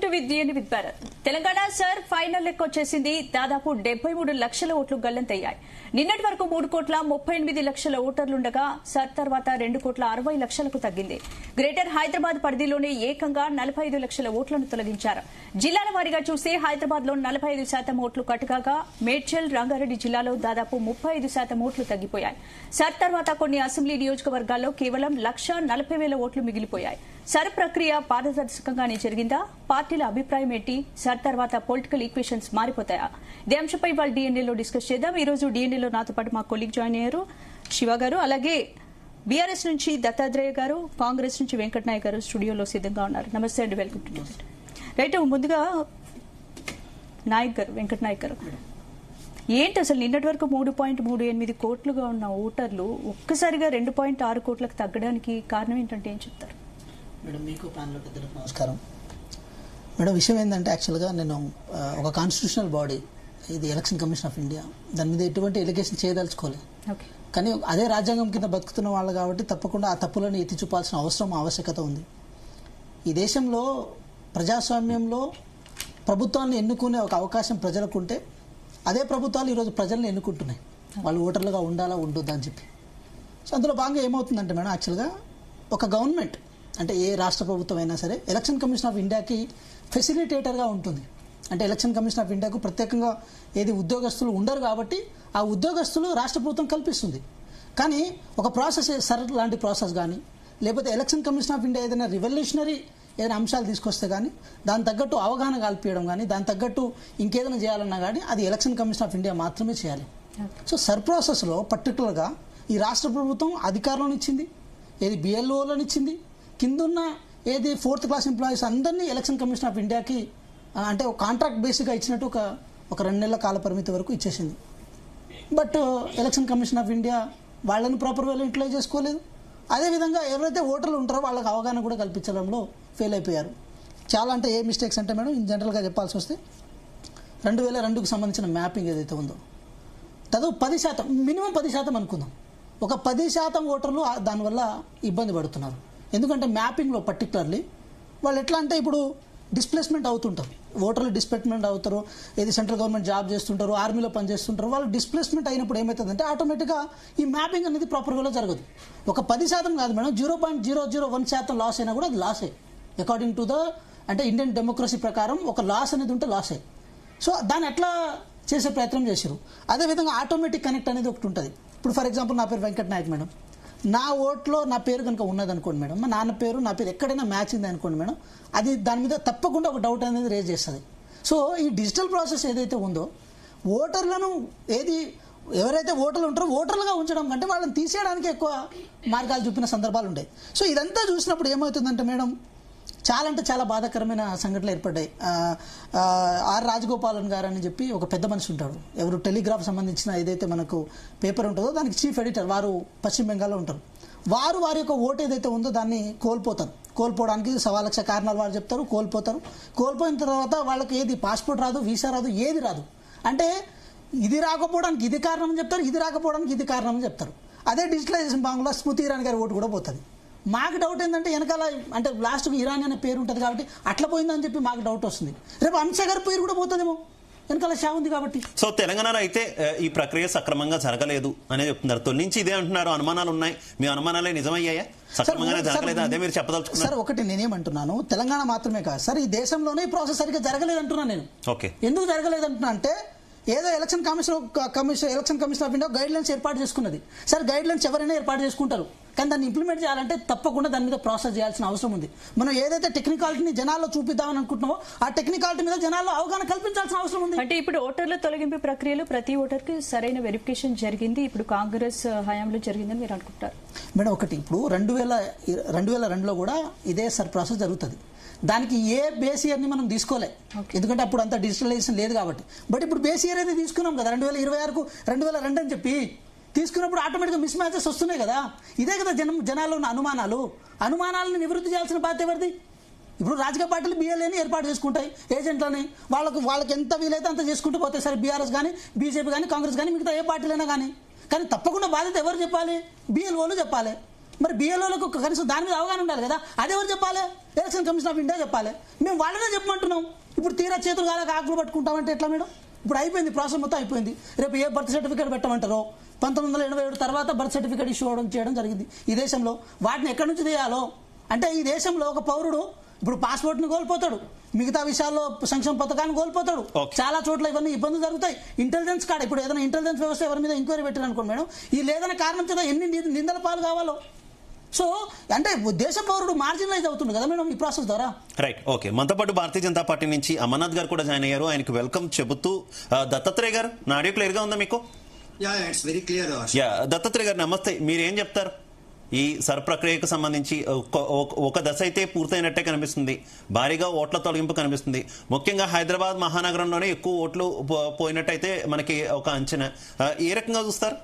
To విద్యని with Bharat. Telangana sir final లెక్క వచ్చేసింది. దాదాపు 73 లక్షల ఓట్లు గల్లంతయ్యాయి. నిన్నటి వరకు 3,38,00,000 ఓటర్లుండగా సార్ తర్వాత 2,60 లక్షలకు తగ్గింది. గ్రేటర్ హైదరాబాద్ పరిధిలోనే ఏకంగా 45 లక్షల ఓట్లను తొలగించారు. జిల్లాల వారీగా చూస్తే హైదరాబాద్ లో 45% ఓట్లు కట్టుగా మేడ్చల్, రంగారెడ్డి జిల్లాలో దాదాపు 35% ఓట్లు తగ్గిపోయాయి. సార్ తర్వాత కొన్ని అసెంబ్లీ నియోజకవర్గాల్లో కేవలం 1,40,000 ఓట్లు మిగిలిపోయాయి. సర్ ప్రక్రియ పారదర్శకంగానే జరిగిందా? పార్టీల అభిప్రాయం ఏంటి? సర్ తర్వాత పొలిటికల్ ఈక్వేషన్స్ మారిపోతాయా? ఇదే అంశంపై వాళ్ళు డిఎన్ఏలో డిస్కస్ చేద్దాం. ఈ రోజు డిఎన్ఏలో నాతో పాటు మా కొలీగ్ జాయిన్ అయ్యారు, శివ గారు. అలాగే బీఆర్ఎస్ నుంచి దత్తాత్రేయ గారు, కాంగ్రెస్ నుంచి వెంకటనాయక్ గారు స్టూడియోలో సిద్ధంగా ఉన్నారు. నమస్తే అండి, వెల్కమ్ టు రైట్. ముందుగా నాయక్ గారు, వెంకటనాయక్ గారు, ఏంటి అసలు నిన్నటి వరకు 3.38 కోట్లుగా ఉన్న ఓటర్లు ఒక్కసారిగా 2.6 కోట్లకు తగ్గడానికి కారణం ఏంటంటే ఏం చెప్తారు? మేడం, మీకు ప్యానల్ పెద్దలకు నమస్కారం. మేడం, విషయం ఏంటంటే యాక్చువల్గా నేను ఒక కాన్స్టిట్యూషనల్ బాడీ, ఇది ఎలక్షన్ కమిషన్ ఆఫ్ ఇండియా, దాని మీద ఎటువంటి ఎలిగేషన్ చేయదలుచుకోలేదు. కానీ అదే రాజ్యాంగం కింద బతుకుతున్న వాళ్ళు కాబట్టి తప్పకుండా ఆ తప్పులను ఎత్తి చూపాల్సిన ఆవశ్యకత ఉంది. ఈ దేశంలో ప్రజాస్వామ్యంలో ప్రభుత్వాన్ని ఎన్నుకునే ఒక అవకాశం ప్రజలకు ఉంటే అదే ప్రభుత్వాలు ఈరోజు ప్రజల్ని ఎన్నుకుంటున్నాయి, వాళ్ళు ఓటర్లుగా ఉండాలా ఉండొద్దా అని చెప్పి. సో అందులో భాగంగా ఏమవుతుందంటే మేడం, యాక్చువల్గా ఒక గవర్నమెంట్ అంటే ఏ రాష్ట్ర ప్రభుత్వం అయినా సరే ఎలక్షన్ కమిషన్ ఆఫ్ ఇండియాకి ఫెసిలిటేటర్గా ఉంటుంది. అంటే ఎలక్షన్ కమిషన్ ఆఫ్ ఇండియాకు ప్రత్యేకంగా ఏది ఉద్యోగస్తులు ఉండరు కాబట్టి ఆ ఉద్యోగస్తులు రాష్ట్ర ప్రభుత్వం కల్పిస్తుంది. కానీ ఒక ప్రాసెస్, సర్ లాంటి ప్రాసెస్ కానీ లేకపోతే ఎలక్షన్ కమిషన్ ఆఫ్ ఇండియా ఏదైనా రివల్యూషనరీ ఏదైనా అంశాలు తీసుకొస్తే కానీ దాని తగ్గట్టు అవగాహన కల్పించడం కానీ దాని తగ్గట్టు ఇంకేదైనా చేయాలన్నా కానీ అది ఎలక్షన్ కమిషన్ ఆఫ్ ఇండియా మాత్రమే చేయాలి. సో సర్ ప్రాసెస్లో పర్టికులర్గా ఈ రాష్ట్ర ప్రభుత్వం అధికారులను ఇచ్చింది, ఏది బిఎల్ఓలను ఇచ్చింది, కిందున్న ఏది 4th క్లాస్ ఎంప్లాయీస్ అందరినీ ఎలక్షన్ కమిషన్ ఆఫ్ ఇండియాకి అంటే ఒక కాంట్రాక్ట్ బేస్గా ఇచ్చినట్టు ఒక 2 నెలల కాల పరిమితి వరకు ఇచ్చేసింది. But election commission of India వాళ్ళని ప్రాపర్ వేలో యూటిలైజ్ చేసుకోలేదు. అదేవిధంగా ఎవరైతే ఓటర్లు ఉంటారో వాళ్ళకి అవగాహన కూడా కల్పించడంలో ఫెయిల్ అయిపోయారు. చాలా అంటే ఏ మిస్టేక్స్ అంటే మేడం, ఇన్ జనరల్గా చెప్పాల్సి వస్తే 2002కు సంబంధించిన మ్యాపింగ్ ఏదైతే ఉందో దాదాపు 10%, మినిమం 10% అనుకుందాం, ఒక 10% ఓటర్లు దానివల్ల ఇబ్బంది పడుతున్నారు. ఎందుకంటే మ్యాపింగ్లో పర్టికులర్లీ వాళ్ళు ఎట్లా అంటే ఇప్పుడు డిస్ప్లేస్మెంట్ అవుతుంటారు, ఓటర్లు డిస్ప్లేస్మెంట్ అవుతారు, ఏది సెంట్రల్ గవర్నమెంట్ జాబ్ చేస్తుంటారు, ఆర్మీలో పనిచేస్తుంటారు. వాళ్ళు డిస్ప్లేస్మెంట్ అయినప్పుడు ఏమవుతుందంటే ఆటోమేటిక్గా ఈ మ్యాపింగ్ అనేది ప్రాపర్ వేలో జరగదు. ఒక 10% కాదు మేడం, 0.001% లాస్ అయినా కూడా అది లాసే. అకార్డింగ్ టు ద అంటే ఇండియన్ డెమోక్రసీ ప్రకారం ఒక లాస్ అనేది ఉంటే లాసే. సో దాన్ని ఎట్లా చేసే ప్రయత్నం చేశారు. అదేవిధంగా ఆటోమేటిక్ కనెక్ట్ అనేది ఒకటి ఉంటుంది. ఇప్పుడు ఫర్ ఎగ్జాంపుల్ నా పేరు వెంకటనాయక్ మేడం, నా ఓట్లో నా పేరు కనుక ఉన్నదనుకోండి మేడం, మా నాన్న పేరు నా పేరు ఎక్కడైనా మ్యాచ్ ఉంది అనుకోండి మేడం, అది దాని మీద తప్పకుండా ఒక డౌట్ అనేది రేజ్ చేస్తుంది. సో ఈ డిజిటల్ ప్రాసెస్ ఏదైతే ఉందో ఓటర్లను ఎవరైతే ఓటర్లు ఉంటారో ఓటర్లుగా ఉంచడం కంటే వాళ్ళని తీసేయడానికి ఎక్కువ మార్గాలు చూపిన సందర్భాలు ఉంటాయి. సో ఇదంతా చూసినప్పుడు ఏమవుతుందంటే మేడం, చాలా అంటే చాలా బాధాకరమైన సంఘటనలు ఏర్పడ్డాయి. ఆర్ రాజగోపాలన్ గారు అని చెప్పి ఒక పెద్ద మనిషి ఉంటాడు, ఎవరు టెలిగ్రాఫ్ సంబంధించిన ఏదైతే మనకు పేపర్ ఉంటుందో దానికి చీఫ్ ఎడిటర్, వారు పశ్చిమ బెంగాల్లో ఉంటారు. వారి యొక్క ఓటు ఏదైతే ఉందో దాన్ని కోల్పోవడానికి 1,00,000 కారణాలు వారు చెప్తారు. కోల్పోయిన తర్వాత వాళ్ళకి ఏది పాస్పోర్ట్ రాదు, వీసా రాదు, ఏది రాదు. అంటే ఇది రాకపోవడానికి ఇది కారణం అని చెప్తారు, ఇది రాకపోవడానికి ఇది కారణం అని చెప్తారు. అదే డిజిటలైజేషన్ భాగంలో స్మృతి ఇరానీ గారి ఓటు కూడా పోతుంది. మాకు డౌట్ ఏంటంటే వెనకాల అంటే లాస్ట్కి ఇరానీ అనే పేరు ఉంటుంది కాబట్టి అట్లా పోయిందని చెప్పి మాకు డౌట్ వస్తుంది. రేపు అమిత్ షా గారి పేరు కూడా పోతుందేమో, వెనకాల షా ఉంది కాబట్టి. సో తెలంగాణలో అయితే ఈ ప్రక్రియ సక్రమంగా జరగలేదు అనే చెప్తున్నారు. తొలి నుంచి ఇదే అంటున్నారు, అనుమానాలు ఉన్నాయి. మీ అనుమానాలే నిజమయ్యాయా? సక్రమంగానే జరగలేదు, అదే మీరు చెప్పదలుచుకున్నారు. సార్ ఒకటి నేనేమంటున్నాను, తెలంగాణ మాత్రమే కాదు సార్, ఈ దేశంలోనే ఈ ప్రాసెస్ సరిగ్గా జరగలేదు అంటున్నాను నేను. ఓకే, ఎందుకు జరగలేదు అంటున్నా అంటే ఏదో election commission of India guide lines ఏర్పాటు చేసుకున్నది. సార్ గైడ్ లైన్స్ ఎవరైనా ఏర్పాటు చేసుకుంటారు, కానీ దాన్ని ఇంప్లిమెంట్ చేయాలంటే తప్పకుండా దాని మీద ప్రాసెస్ చేయాల్సిన అవసరం ఉంది. మనం ఏదైతే టెక్నికాలిటీని జనాల్లో చూపిద్దామని అనుకుంటున్నామో ఆ టెక్నికాలిటీ మీద జనాల్లో అవగాహన కల్పించాల్సిన అవసరం ఉంది. అంటే ఇప్పుడు ఓటర్ల తొలగింపు ప్రక్రియలో ప్రతి ఓటర్కి సరైన వెరిఫికేషన్ జరిగింది, ఇప్పుడు కాంగ్రెస్ హయాంలో జరిగిందని మీరు అనుకుంటారు మేడం? ఒకటి, ఇప్పుడు 2002లో కూడా ఇదే సర్ ప్రాసెస్ జరుగుతుంది. దానికి ఏ బేస్ ఇయర్ని మనం తీసుకోలే, ఎందుకంటే అప్పుడు అంత డిజిటలైజేషన్ లేదు కాబట్టి. బట్ ఇప్పుడు బేస్ ఇయర్ అయితే తీసుకున్నాం కదా, 2026కు 2002 అని చెప్పి తీసుకున్నప్పుడు ఆటోమేటిక్గా మిస్ మ్యాచెస్ వస్తున్నాయి కదా. ఇదే కదా జనాల్లో ఉన్న అనుమానాలను నివృత్తి చేయాల్సిన బాధ్యత ఎవరిది? ఇప్పుడు రాజకీయ పార్టీలు బిఎల్ఏని ఏర్పాటు చేసుకుంటాయి, ఏజెంట్లని, వాళ్ళకి ఎంత వీలైతే అంత చేసుకుంటూ పోతాయి. సరే బీఆర్ఎస్ కానీ, బీజేపీ కానీ, కాంగ్రెస్ కానీ, మిగతా ఏ పార్టీలైనా కానీ తప్పకుండా బాధ్యత ఎవరు చెప్పాలి? బిఎల్ఓలు చెప్పాలి. మరి బిఎల్ఓలకు కనీసం దాని మీద అవగాహన ఉండాలి కదా. అది ఎవరు చెప్పాలి? ఎలక్షన్ కమిషన్ ఆఫ్ ఇండియా చెప్పాలి. మేము వాళ్ళనే చెప్పమంటున్నాం. ఇప్పుడు తీరా చేతులు కాలేక ఆకులు పట్టుకుంటామంటే ఎట్లా మేడం? ఇప్పుడు అయిపోయింది, ప్రాసెస్ మొత్తం అయిపోయింది. రేపు ఏ బర్త్ సర్టిఫికేట్ పెట్టమంటారో 1987 తర్వాత బర్త్ సర్టిఫికేట్ ఇష్యూ చేయడం జరిగింది ఈ దేశంలో. వాటిని ఎక్కడి నుంచి తీయాలో అంటే ఈ దేశంలో ఒక పౌరుడు ఇప్పుడు పాస్పోర్ట్ ని కోల్పోతాడు, మిగతా విషయాల్లో సంక్షేమ పథకాన్ని కోల్పోతాడు. చాలా చోట్ల ఇవన్నీ ఇబ్బందులు జరుగుతాయి. ఇంటెలిజెన్స్ కాడ ఇప్పుడు ఏదైనా ఇంటెలిజెన్స్ వ్యవస్థ ఎవరి మీద ఎంక్వైరీ పెట్టారు అనుకోండి మేడం, ఈ లేదన్న కారణం చేత ఎన్ని నిందల పాలు కావాలో. సో అంటే దేశ పౌరుడు మార్జినలైజ్ అవుతుంది కదా మేడం ఈ ప్రాసెస్ ద్వారా. Right, okay. మనతో పాటు భారతీయ జనతా పార్టీ నుంచి అమర్నాథ్ గారు కూడా జాయిన్ అయ్యారు. ఆయనకు వెల్కమ్ చెబుతూ దత్తాత్రేయ గారు, నా ఆడియో క్లియర్ గా ఉందా మీకు? It's very clear. దత్తాత్రేయ గారు నమస్తే. మీరేం చెప్తారు? ఈ సర్ ప్రక్రియకు సంబంధించి ఒక దశ అయితే పూర్తయినట్టే కనిపిస్తుంది, భారీగా ఓట్ల తొలగింపు కనిపిస్తుంది. ముఖ్యంగా హైదరాబాద్ మహానగరంలోనే ఎక్కువ ఓట్లు పోయినట్టయితే మనకి ఒక అంచనా. ఏ రకంగా చూస్తారు?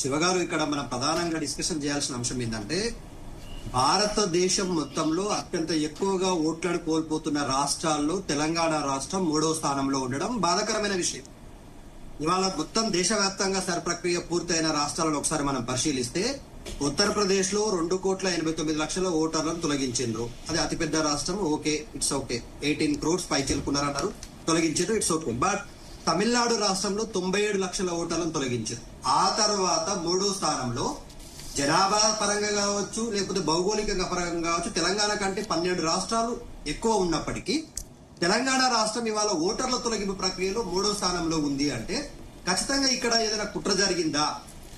శివగారు, ఇక్కడ మనం ప్రధానంగా డిస్కషన్ చేయాల్సిన అంశం ఏంటంటే భారతదేశం మొత్తంలో అత్యంత ఎక్కువగా ఓట్లను కోల్పోతున్న రాష్ట్రాల్లో తెలంగాణ రాష్ట్రం 3వ స్థానంలో ఉండడం బాధాకరమైన విషయం. ఇవాళ మొత్తం దేశవ్యాప్తంగా సర్ ప్రక్రియ పూర్తయిన రాష్ట్రాలను ఒకసారి మనం పరిశీలిస్తే ఉత్తరప్రదేశ్ లో 2,89,00,000 ఓటర్లను తొలగించారు. అది అతిపెద్ద రాష్ట్రం. Okay, it's okay. 18 crores పై చెల్లుకున్నారన్నారు, తొలగించారు, ఇట్స్ ఓకే. బట్ తమిళనాడు రాష్ట్రంలో 97 లక్షల ఓటర్లను తొలగించారు. ఆ తర్వాత 3వ స్థానంలో జనాభా పరంగా కావచ్చు, లేకపోతే భౌగోళికంగా పరంగా కావచ్చు, తెలంగాణ కంటే 12 రాష్ట్రాలు ఎక్కువ ఉన్నప్పటికీ తెలంగాణ రాష్ట్రం ఇవాళ ఓటర్ల తొలగింపు ప్రక్రియలో 3వ స్థానంలో ఉంది. అంటే ఖచ్చితంగా ఇక్కడ ఏదైనా కుట్ర జరిగిందా?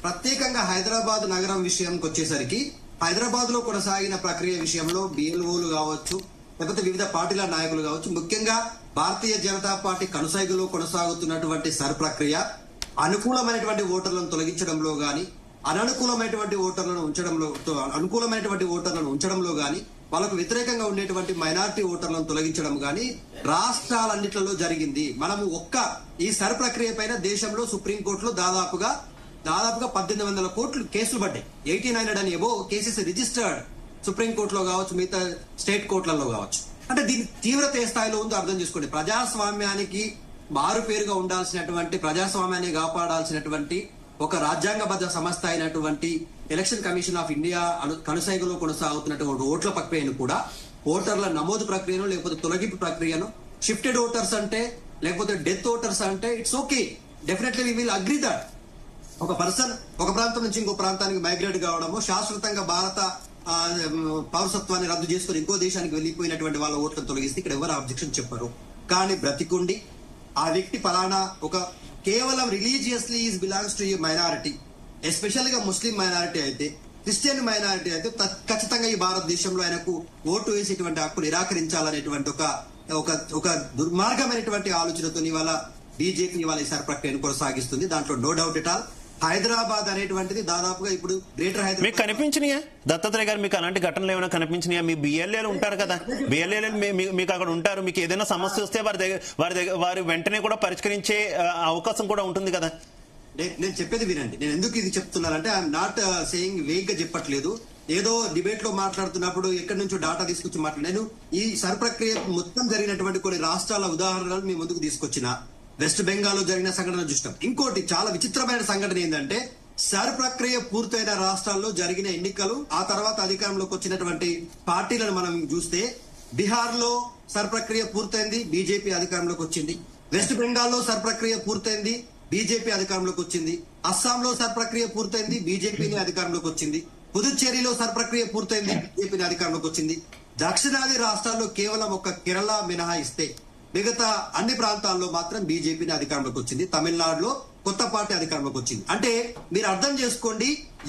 ప్రత్యేకంగా హైదరాబాద్ నగరం విషయానికి వచ్చేసరికి హైదరాబాద్ లో కొనసాగిన ప్రక్రియ విషయంలో బిఎల్ఓలు కావచ్చు, లేకపోతే వివిధ పార్టీల నాయకులు కావచ్చు, ముఖ్యంగా భారతీయ జనతా పార్టీ కనుసైగులో కొనసాగుతున్నటువంటి సర్ ప్రక్రియ అనుకూలమైనటువంటి ఓటర్లను తొలగించడంలో గాని, అనుకూలమైనటువంటి ఓటర్లను ఉంచడంలో గాని, వాళ్ళకు వ్యతిరేకంగా ఉండేటువంటి మైనారిటీ ఓటర్లను తొలగించడం గాని రాష్ట్రాలన్నిట్లలో జరిగింది. మనము ఈ సర్ ప్రక్రియ పైన దేశంలో సుప్రీంకోర్టులో దాదాపుగా 1,800 కోట్లు కేసులు పడ్డాయి. 1,800 and above కేసెస్ రిజిస్టర్డ్ సుప్రీంకోర్టులో కావచ్చు, మిగతా స్టేట్ కోర్టులలో కావచ్చు. అంటే దీని తీవ్రత ఏ స్థాయిలో ఉందో అర్థం చేసుకోండి. ప్రజాస్వామ్యానికి మారు పేరుగా ఉండాల్సినటువంటి, ప్రజాస్వామ్యాన్ని కాపాడాల్సినటువంటి ఒక రాజ్యాంగబద్ధ సంస్థ అయినటువంటి ఎలక్షన్ కమిషన్ ఆఫ్ ఇండియా కనుసైగలో కొనసాగుతున్నటువంటి ఓట్ల ప్రక్రియను కూడా, ఓటర్ల నమోదు ప్రక్రియను లేకపోతే తొలగింపు ప్రక్రియను, షిఫ్టెడ్ ఓటర్స్ అంటే లేకపోతే డెత్ ఓటర్స్ అంటే it's okay, definitely we will agree that. ఒక పర్సన్ ఒక ప్రాంతం నుంచి ఇంకో ప్రాంతానికి మైగ్రేట్ కావడము, శాశ్వతంగా భారత పౌరసత్వాన్ని రద్దు చేసుకుని ఇంకో దేశానికి వెళ్లిపోయినటువంటి వాళ్ళ ఓట్లను తొలగిస్తే ఇక్కడ ఎవరు అబ్జెక్షన్ చెప్పరు. కానీ బ్రతికుండి ఆ వ్యక్తి ఫలానా ఒక కేవలం religiously is belongs to a minority, especial గా ముస్లిం మైనారిటీ అయితే, క్రిస్టియన్ మైనారిటీ అయితే ఖచ్చితంగా ఈ భారతదేశంలో ఆయనకు ఓటు వేసేటువంటి హక్కు నిరాకరించాలనేటువంటి ఒక దుర్మార్గమైనటువంటి ఆలోచనతో ఇవాళ బీజేపీ ఇవాళ ఈ సర్ ప్రక్రియను కొనసాగిస్తుంది. దాంట్లో no doubt at all. Hyderabad అనేటువంటిది దాదాపుగా ఇప్పుడు గ్రేటర్ హైదరాబాద్. మీకు కనిపించినాయా దత్తాత్రేయ గారు? మీకు అలాంటి ఘటనలు ఏమైనా కనిపించినాయా? మీ బిఎల్ఏలు ఉంటారు కదా, బిఎల్ఏలు మీకు అక్కడ ఉంటారు. మీకు ఏదైనా సమస్య వస్తే వారి వెంటనే కూడా పరిష్కరించే అవకాశం కూడా ఉంటుంది కదా. నేను చెప్పేది వినండి. నేను ఎందుకు ఇది చెప్తున్నానంటే ఐఎమ్ నాట్ సేయింగ్ వేగ్ గా చెప్పట్లేదు. ఏదో డిబేట్ లో మాట్లాడుతున్నప్పుడు ఎక్కడి నుంచో డాటా తీసుకొచ్చి నేను ఈ సర్ ప్రక్రియ మొత్తం జరిగినటువంటి కొన్ని రాష్ట్రాల ఉదాహరణలు మీ ముందుకు తీసుకొచ్చిన. వెస్ట్ బెంగాల్ లో జరిగిన సంఘటన చూస్తాం. ఇంకోటి చాలా విచిత్రమైన సంఘటన ఏంటంటే సర్ ప్రక్రియ పూర్తయిన రాష్ట్రాల్లో జరిగిన ఎన్నికలు, ఆ తర్వాత అధికారంలోకి వచ్చినటువంటి పార్టీలను మనం చూస్తే బీహార్ లో సర్ ప్రక్రియ పూర్తయింది, బీజేపీ అధికారంలోకి వచ్చింది. వెస్ట్ బెంగాల్లో సర్ ప్రక్రియ పూర్తయింది, బీజేపీ అధికారంలోకి వచ్చింది. అస్సాంలో సర్ ప్రక్రియ పూర్తయింది, బీజేపీని అధికారంలోకి వచ్చింది. పుదుచ్చేరిలో సర్ ప్రక్రియ పూర్తయింది, బీజేపీని అధికారంలోకి వచ్చింది. దక్షిణాది రాష్ట్రాల్లో కేవలం ఒక కేరళ మినహాయిస్తే మిగతా అన్ని ప్రాంతాల్లో మాత్రం బీజేపీని అధికారంలోకి వచ్చింది. తమిళనాడులో కొత్త పార్టీ అధికారంలోకి వచ్చింది. అంటే మీరు అర్థం చేసుకోండి,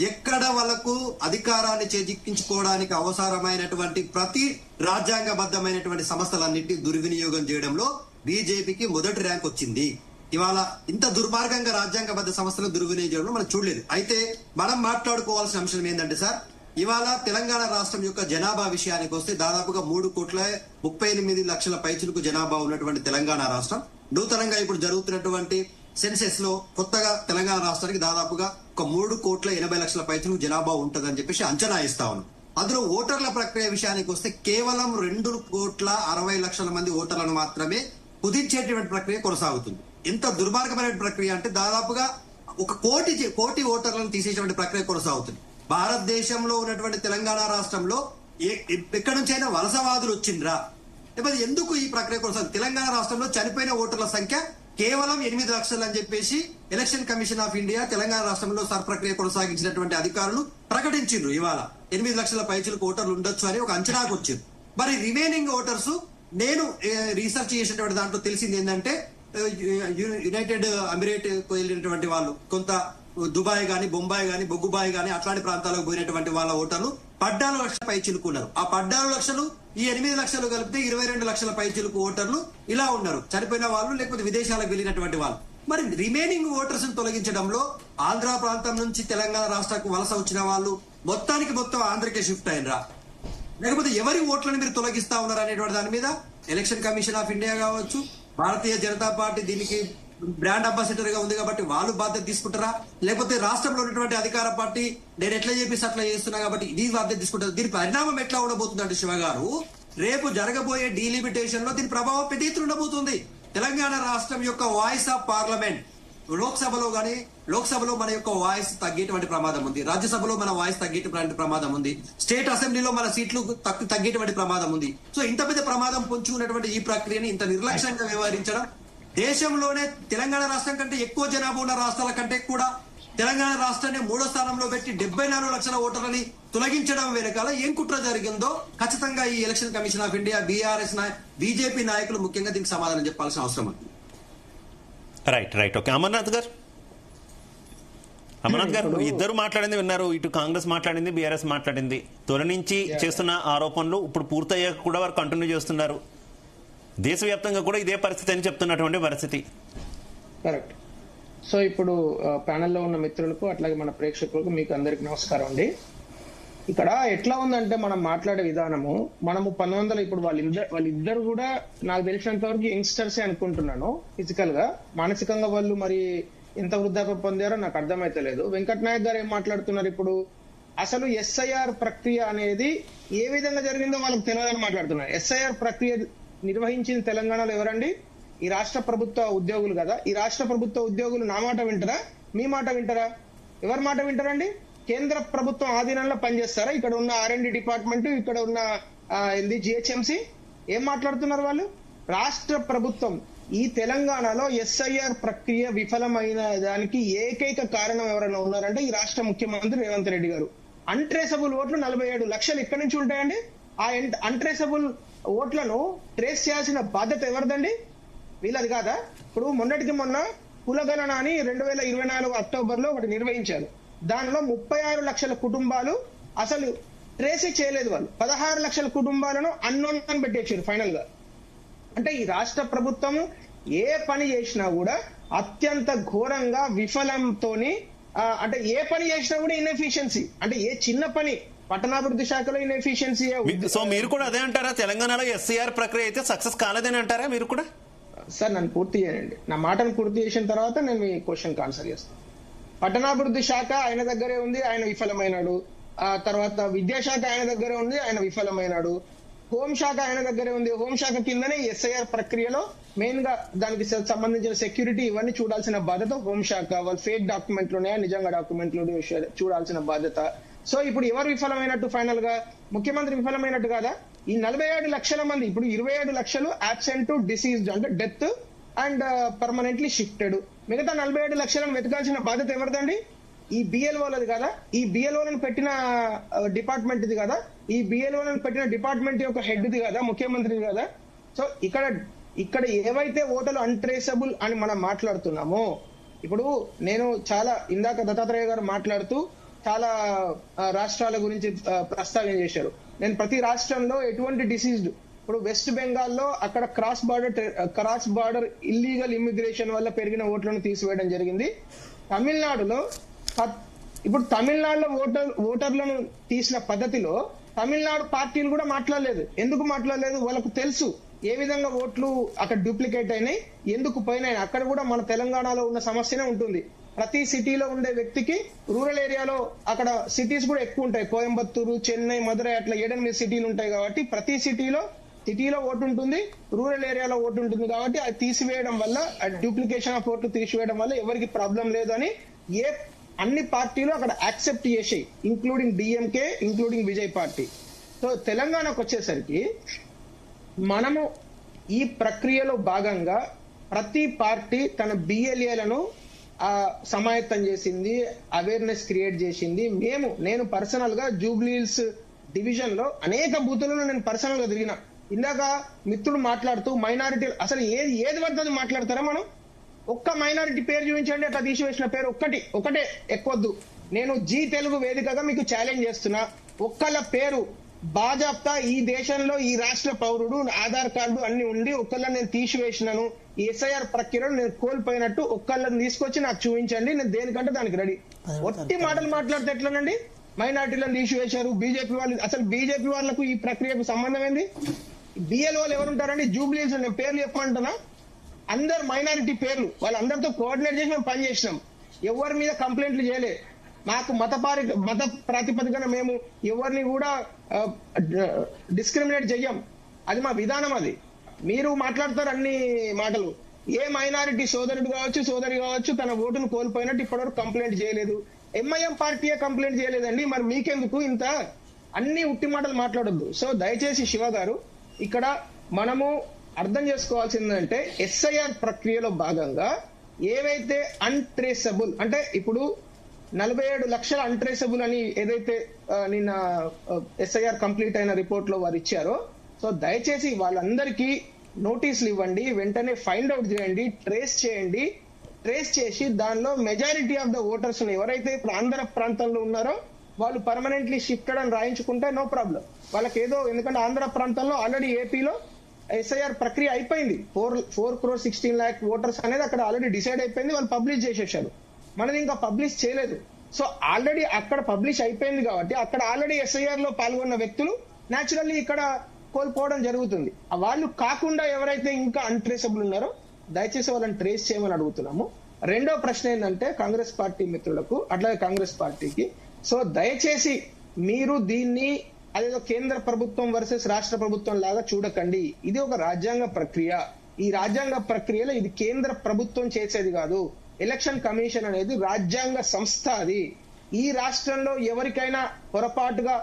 ఎక్కడ వాళ్ళకు అధికారాన్ని చేజిక్కించుకోవడానికి అవసరమైనటువంటి ప్రతి రాజ్యాంగబద్ధమైనటువంటి సంస్థలన్నింటినీ దుర్వినియోగం చేయడంలో బీజేపీకి మొదటి ర్యాంక్ వచ్చింది. ఇవాళ ఇంత దుర్మార్గంగా రాజ్యాంగబద్ధ సంస్థలను దుర్వినియోగం చేయడంలో మనం చూడలేదు. అయితే మనం మాట్లాడుకోవాల్సిన అంశం ఏంటంటే సార్, ఇవాళ తెలంగాణ రాష్ట్రం యొక్క జనాభా విషయానికి వస్తే దాదాపుగా 3,38,00,000 పైచులకు జనాభా ఉన్నటువంటి తెలంగాణ రాష్ట్రం నూతనంగా ఇప్పుడు జరుగుతున్నటువంటి సెన్సెస్ లో కొత్తగా తెలంగాణ రాష్ట్రానికి దాదాపుగా ఒక 3,80,00,000 పైచులకు జనాభా ఉంటుందని చెప్పేసి అంచనా ఇస్తా ఉన్నాం. అందులో ఓటర్ల ప్రక్రియ విషయానికి వస్తే కేవలం 2,60,00,000 మంది ఓటర్లను మాత్రమే కుదించేటువంటి ప్రక్రియ కొనసాగుతుంది. ఎంత దుర్మార్గమైన ప్రక్రియ అంటే దాదాపుగా 1 కోటి ఓటర్లను తీసేసేటువంటి ప్రక్రియ కొనసాగుతుంది. భారతదేశంలో ఉన్నటువంటి తెలంగాణ రాష్ట్రంలో ఎక్కడి నుంచైనా వలసవాదులు వచ్చిండ్రా? లేకపోతే ఎందుకు ఈ ప్రక్రియ కొనసాగుతుంది? తెలంగాణ రాష్ట్రంలో చనిపోయిన ఓటర్ల సంఖ్య కేవలం 8 లక్షలు అని చెప్పేసి election commission of India Telangana రాష్ట్రంలో సర్ ప్రక్రియ కొనసాగించినటువంటి అధికారులు ప్రకటించిండ్రు. ఇవాళ 8 లక్షల పైచులకు ఓటర్లు ఉండొచ్చు అని ఒక అంచనాకు వచ్చింది. మరి రిమైనింగ్ ఓటర్స్ నేను రీసెర్చ్ చేసినటువంటి దాంట్లో తెలిసింది ఏంటంటే యునైటెడ్ అమిరేట్ వెళ్ళినటువంటి వాళ్ళు, కొంత దుబాయ్ గాని, బొంబాయి గాని, బొగ్గుబాయి గాని అట్లాంటి ప్రాంతాలకు పోయినటువంటి వాళ్ళ ఓటర్లు 14 లక్షల పై చిలుకున్నారు. ఆ 14 లక్షలు ఈ 8 లక్షలు కలిపితే 22 లక్షల పై చిలుకు ఓటర్లు ఇలా ఉన్నారు, చనిపోయిన వాళ్ళు లేకపోతే విదేశాలకు వెళ్ళినటువంటి వాళ్ళు. మరి రిమైనింగ్ ఓటర్స్ తొలగించడంలో ఆంధ్ర ప్రాంతం నుంచి తెలంగాణ రాష్ట్రానికి వలస వచ్చిన వాళ్ళు మొత్తం ఆంధ్రకే షిఫ్ట్ అయినరా, లేకపోతే ఎవరి ఓట్లను మీరు తొలగిస్తా ఉన్నారు అనేటువంటి దాని మీద ఎలక్షన్ కమిషన్ ఆఫ్ ఇండియా కావచ్చు, భారతీయ జనతా పార్టీ దీనికి బ్రాండ్ అంబాసిడర్ గా ఉంది కాబట్టి వాళ్ళు బాధ్యత తీసుకుంటారా, లేకపోతే రాష్ట్రంలో ఉన్నటువంటి అధికార పార్టీ నేను ఎట్లా చెప్పేసి అట్లా చేస్తున్నా కాబట్టి ఇది బాధ్యత తీసుకుంటారు? దీని పరిణామం ఎట్లా ఉండబోతుందంటే శివ గారు, రేపు జరగబోయే డీలిమిటేషన్ లో దీని ప్రభావం పెద్ద ఎత్తున ఉండబోతుంది. తెలంగాణ రాష్ట్రం యొక్క వాయిస్ ఆఫ్ పార్లమెంట్ లోక్సభలో మన యొక్క వాయిస్ తగ్గేటువంటి ప్రమాదం ఉంది, రాజ్యసభలో మన వాయిస్ తగ్గేటువంటి ప్రమాదం ఉంది, స్టేట్ అసెంబ్లీలో మన సీట్లు తగ్గేటువంటి ప్రమాదం ఉంది. సో ఇంత పెద్ద ప్రమాదం పొంచుకున్నటువంటి ఈ ప్రక్రియని ఇంత నిర్లక్ష్యంగా వ్యవహరించడం, దేశంలోనే తెలంగాణ రాష్ట్రం కంటే ఎక్కువ జనాభా ఉన్న రాష్ట్రాల కంటే కూడా తెలంగాణ రాష్ట్రాన్ని 3వ స్థానంలో పెట్టి 74 లక్షల ఓటర్లని తొలగించడం వెనకాల ఏం కుట్ర జరిగిందో ఖచ్చితంగా ఈ election commission of India, BJP నాయకులు ముఖ్యంగా దీనికి సమాధానం చెప్పాల్సిన అవసరం ఉంది. Right okay. అమర్నాథ్ గారు ఇద్దరు మాట్లాడింది విన్నారు. ఇటు కాంగ్రెస్ మాట్లాడింది, బీఆర్ఎస్ మాట్లాడింది. తొలి నుంచి చేస్తున్న ఆరోపణలు ఇప్పుడు పూర్తయ్యాక కూడా వారు కంటిన్యూ చేస్తున్నారు. దేశవ్యాప్తంగా కూడా ఇదే పరిస్థితి అని చెప్తున్నటువంటి పరిస్థితి. కరెక్ట్. సో ఇప్పుడు ప్యానెల్లో ఉన్న మిత్రులకు అట్లాగే మన ప్రేక్షకులకు మీకు అందరికి నమస్కారం అండి. ఇక్కడ ఎట్లా ఉందంటే మనం మాట్లాడే విధానము, మనము 1900 ఇప్పుడు వాళ్ళిద్దరు కూడా నాకు తెలిసినంత వరకు యంగ్స్టర్సే అనుకుంటున్నాను. ఫిజికల్ గా, మానసికంగా వాళ్ళు మరి ఎంత వృద్ధాప్యం పొందారో నాకు అర్థమైతలేదు. వెంకట్ నాయక్ గారు ఏం మాట్లాడుతున్నారు ఇప్పుడు, అసలు ఎస్ఐఆర్ ప్రక్రియ అనేది ఏ విధంగా జరిగిందో వాళ్ళకి తెలియదని మాట్లాడుతున్నారు. ఎస్ఐఆర్ ప్రక్రియ నిర్వహించిన తెలంగాణలో ఎవరండి? ఈ రాష్ట్ర ప్రభుత్వ ఉద్యోగులు కదా. ఈ రాష్ట్ర ప్రభుత్వ ఉద్యోగులు నా మాట వింటారా, మీ మాట వింటారా? ఎవరి మాట వింటారండి? కేంద్ర ప్రభుత్వం ఆధీనంలో పనిచేస్తారా? ఇక్కడ ఉన్న R&D డిపార్ట్మెంట్, ఇక్కడ ఉన్న GHMC ఏం మాట్లాడుతున్నారు వాళ్ళు? రాష్ట్ర ప్రభుత్వం ఈ తెలంగాణలో ఎస్ఐఆర్ ప్రక్రియ విఫలమైన దానికి ఏకైక కారణం ఎవరైనా ఉన్నారంటే ఈ రాష్ట్ర ముఖ్యమంత్రి రేవంత్ రెడ్డి గారు. అన్ట్రేసబుల్ ఓట్లు 47 లక్షలు ఎక్కడి నుంచి ఉంటాయండి? ఆ అన్ట్రేసబుల్ ఓట్లను ట్రేస్ చేయాల్సిన బాధ్యత ఎవరిదండి? వీళ్ళది కాదా? ఇప్పుడు మొన్నటికి మొన్న కులగణన అని 2024 అక్టోబర్లో ఒకటి నిర్వహించారు. దానిలో 36 లక్షల కుటుంబాలు అసలు ట్రేసే చేయలేదు. వాళ్ళు 16 లక్షల కుటుంబాలను అన్నోన్ అని పెట్టేశారు ఫైనల్ గా. అంటే ఈ రాష్ట్ర ప్రభుత్వం ఏ పని చేసినా కూడా అత్యంత ఘోరంగా విఫలంతోని, అంటే ఏ పని చేసినా కూడా ఇన్ఎఫిషియన్సీ, అంటే ఏ చిన్న పని పట్టణాభివృద్ధి శాఖలో ఇన్ఎఫిషియన్సీ. సో మీరు కూడా అదే అంటారా? తెలంగాణలో ఎస్ఐఆర్ ప్రక్రియ అయితే సక్సెస్ కాలేదని అంటారా మీరు కూడా? సార్ నన్ను పూర్తి చేయండి, నా మాటను పూర్తి చేసిన తర్వాత నేను మీ క్వశ్చన్ ఆన్సర్ చేస్తాను. పట్టణాభివృద్ధి శాఖ ఆయన దగ్గరే ఉంది, ఆయన విఫలమైనాడు. ఆ తర్వాత విద్యాశాఖ ఆయన దగ్గరే ఉంది, ఆయన విఫలమైనాడు. హోంశాఖ ఆయన దగ్గరే ఉంది, హోంశాఖ కిందనే ఎస్ఐఆర్ ప్రక్రియలో మెయిన్ గా దానికి సంబంధించిన సెక్యూరిటీ ఇవన్నీ చూడాల్సిన బాధ్యత హోంశాఖ. వాళ్ళు ఫేక్ డాక్యుమెంట్లు ఉన్నాయా, నిజంగా డాక్యుమెంట్లు చూడాల్సిన బాధ్యత. సో ఇప్పుడు ఎవరు విఫలమైనట్టు? ఫైనల్ గా ముఖ్యమంత్రి విఫలమైనట్టు కాదా? ఈ 47 లక్షల మంది, ఇప్పుడు 27 లక్షలు అబ్సెంట్, డిసీజ్డ్ అంటే డెత్ అండ్ పర్మనెంట్లీ షిఫ్టెడ్. మిగతా 47 లక్షలను వెతకాల్సిన బాధ్యత ఎవరిదండి? ఈ బిఎల్ఓలది కదా. ఈ బిఎల్ఓలను పెట్టిన డిపార్ట్మెంట్ ఇది కదా. ఈ బిఎల్ఓలను పెట్టిన డిపార్ట్మెంట్ యొక్క హెడ్ది కదా, ముఖ్యమంత్రిది కదా. సో ఇక్కడ ఏవైతే ఓటర్లు అన్ట్రేసబుల్ అని మనం మాట్లాడుతున్నామో, ఇప్పుడు నేను చాలా ఇందాక దత్తాత్రేయ గారు మాట్లాడుతూ చాలా రాష్ట్రాల గురించి ప్రస్తావన చేశారు. నేను ప్రతి రాష్ట్రంలో ఎటువంటి డిసీజ్డ్, ఇప్పుడు వెస్ట్ బెంగాల్లో అక్కడ క్రాస్ బార్డర్ ఇల్లీగల్ ఇమ్మిగ్రేషన్ వల్ల పెరిగిన ఓట్లను తీసివేయడం జరిగింది. తమిళనాడులో ఇప్పుడు తమిళనాడులో ఓటర్లను తీసిన పద్ధతిలో తమిళనాడు పార్టీలు కూడా మాట్లాడలేదు. ఎందుకు మాట్లాడలేదు? వాళ్ళకు తెలుసు ఏ విధంగా ఓట్లు అక్కడ డూప్లికేట్ అయినాయి, ఎందుకు పోయినాయి. అక్కడ కూడా మన తెలంగాణలో ఉన్న సమస్యనే ఉంటుంది. ప్రతి సిటీలో ఉండే వ్యక్తికి రూరల్ ఏరియాలో అక్కడ సిటీస్ కూడా ఎక్కువ ఉంటాయి. కోయంబత్తూరు, చెన్నై, మదురై అట్లా 7-8 సిటీలు ఉంటాయి కాబట్టి ప్రతి సిటీలో ఓటు ఉంటుంది, రూరల్ ఏరియాలో ఓటు ఉంటుంది. కాబట్టి అది తీసివేయడం వల్ల, డూప్లికేషన్ ఆఫ్ ఓట్లు తీసివేయడం వల్ల ఎవరికి ప్రాబ్లం లేదు అని అన్ని పార్టీలు అక్కడ యాక్సెప్ట్ చేసాయి, including DMK, including Vijay party. So తెలంగాణకు వచ్చేసరికి మనము ఈ ప్రక్రియలో భాగంగా ప్రతి పార్టీ తన బిఎల్ఏలను సమాయత్తం చేసింది, అవేర్నెస్ క్రియేట్ చేసింది. నేను పర్సనల్ గా జూబ్లీహిల్స్ డివిజన్ లో అనేక బూతులను నేను పర్సనల్ గా తిరిగిన. ఇందాక మిత్రుడు మాట్లాడుతూ మైనారిటీ అసలు ఏది పడుతుంది మాట్లాడతారా? మనం ఒక్క మైనారిటీ పేరు చూపించండి, అట్లా తీసివేసిన పేరు ఒకటే ఎక్కువద్దు. నేను జీ తెలుగు వేదికగా మీకు ఛాలెంజ్ చేస్తున్నా, ఒక్కళ్ళ పేరు బాజాప్తా ఈ దేశంలో ఈ రాష్ట్ర పౌరుడు ఆధార్ కార్డు అన్ని ఉండి ఒక్కళ్ళని నేను తీసివేసినాను, ఈ ఎస్ఐఆర్ ప్రక్రియలో నేను కోల్పోయినట్టు ఒక్కళ్ళని తీసుకొచ్చి నాకు చూపించండి, నేను దేనికంటే దానికి రెడీ. ఒట్టి మాటలు మాట్లాడితే ఎట్లనండి? మైనార్టీలను తీసివేశారు బీజేపీ వాళ్ళు. అసలు బీజేపీ వాళ్ళకు ఈ ప్రక్రియకు సంబంధం ఏంది? బిఎల్ఓలు ఎవరుంటారండి? జూబ్లీహిల్స్ నేను పేర్లు చెప్పమంటున్నా, అందరు మైనారిటీ పేర్లు, వాళ్ళందరితో కోఆర్డినేట్ చేసి మేము పనిచేసినాం. ఎవరి మీద కంప్లైంట్లు చేయలే. మాకు మత ప్రాతిపదికన మేము ఎవరిని కూడా డిస్క్రిమినేట్ చెయ్యం. అది మా విధానం. అది మీరు మాట్లాడతారు అన్ని మాటలు. ఏ మైనారిటీ సోదరుడు కావచ్చు, సోదరి కావచ్చు, తన ఓటును కోల్పోయినట్టు ఇప్పటివరకు కంప్లైంట్ చేయలేదు. ఎంఐఎం పార్టీయే కంప్లైంట్ చేయలేదండి. మరి మీకెందుకు ఇంత అన్ని ఉట్టి మాటలు మాట్లాడొద్దు. సో దయచేసి శివ గారు, ఇక్కడ మనము అర్థం చేసుకోవాల్సిందంటే ఎస్ఐఆర్ ప్రక్రియలో భాగంగా ఏవైతే అన్ట్రేసబుల్, అంటే ఇప్పుడు 47 లక్షల అన్ట్రేసబుల్ అని ఏదైతే నిన్న ఎస్ఐఆర్ కంప్లీట్ అయిన రిపోర్ట్ లో వారు ఇచ్చారో, సో దయచేసి వాళ్ళందరికీ నోటీసులు ఇవ్వండి, వెంటనే ఫైండ్ అవుట్ చేయండి, ట్రేస్ చేయండి. ట్రేస్ చేసి దానిలో మెజారిటీ ఆఫ్ ద ఓటర్స్ ఎవరైతే ఇప్పుడు ఆంధ్ర ప్రాంతంలో ఉన్నారో వాళ్ళు పర్మనెంట్లీ షిఫ్టెడ్ అని రాయించుకుంటే నో ప్రాబ్లం. వాళ్ళకి ఏదో, ఎందుకంటే ఆంధ్ర ప్రాంతంలో ఆల్రెడీ ఏపీలో ఎస్ఐఆర్ ప్రక్రియ అయిపోయింది. 4,16,00,000 ఓటర్స్ అనేది అక్కడ ఆల్రెడీ డిసైడ్ అయిపోయింది, వాళ్ళు పబ్లిష్ చేసేసారు. మనది ఇంకా పబ్లిష్ చేయలేదు. సో ఆల్రెడీ అక్కడ పబ్లిష్ అయిపోయింది కాబట్టి అక్కడ ఆల్రెడీ ఎస్ఐఆర్ లో పాల్గొన్న వ్యక్తులు న్యాచురల్లీ ఇక్కడ కోల్పోవడం జరుగుతుంది. వాళ్ళు కాకుండా ఎవరైతే ఇంకా అన్ట్రేసబుల్ ఉన్నారో దయచేసి వాళ్ళని ట్రేస్ చేయమని అడుగుతున్నాము. రెండో ప్రశ్న ఏంటంటే కాంగ్రెస్ పార్టీ మిత్రులకు, అట్లాగే కాంగ్రెస్ పార్టీకి, సో దయచేసి మీరు దీన్ని అదేదో కేంద్ర ప్రభుత్వం వర్సెస్ రాష్ట్ర ప్రభుత్వం లాగా చూడకండి. ఇది ఒక రాజ్యాంగ ప్రక్రియ. ఈ రాజ్యాంగ ప్రక్రియలో ఇది కేంద్ర ప్రభుత్వం చేసేది కాదు. ఎలక్షన్ కమిషన్ అనేది రాజ్యాంగ సంస్థ. అది ఈ రాష్ట్రంలో ఎవరికైనా పొరపాటుగా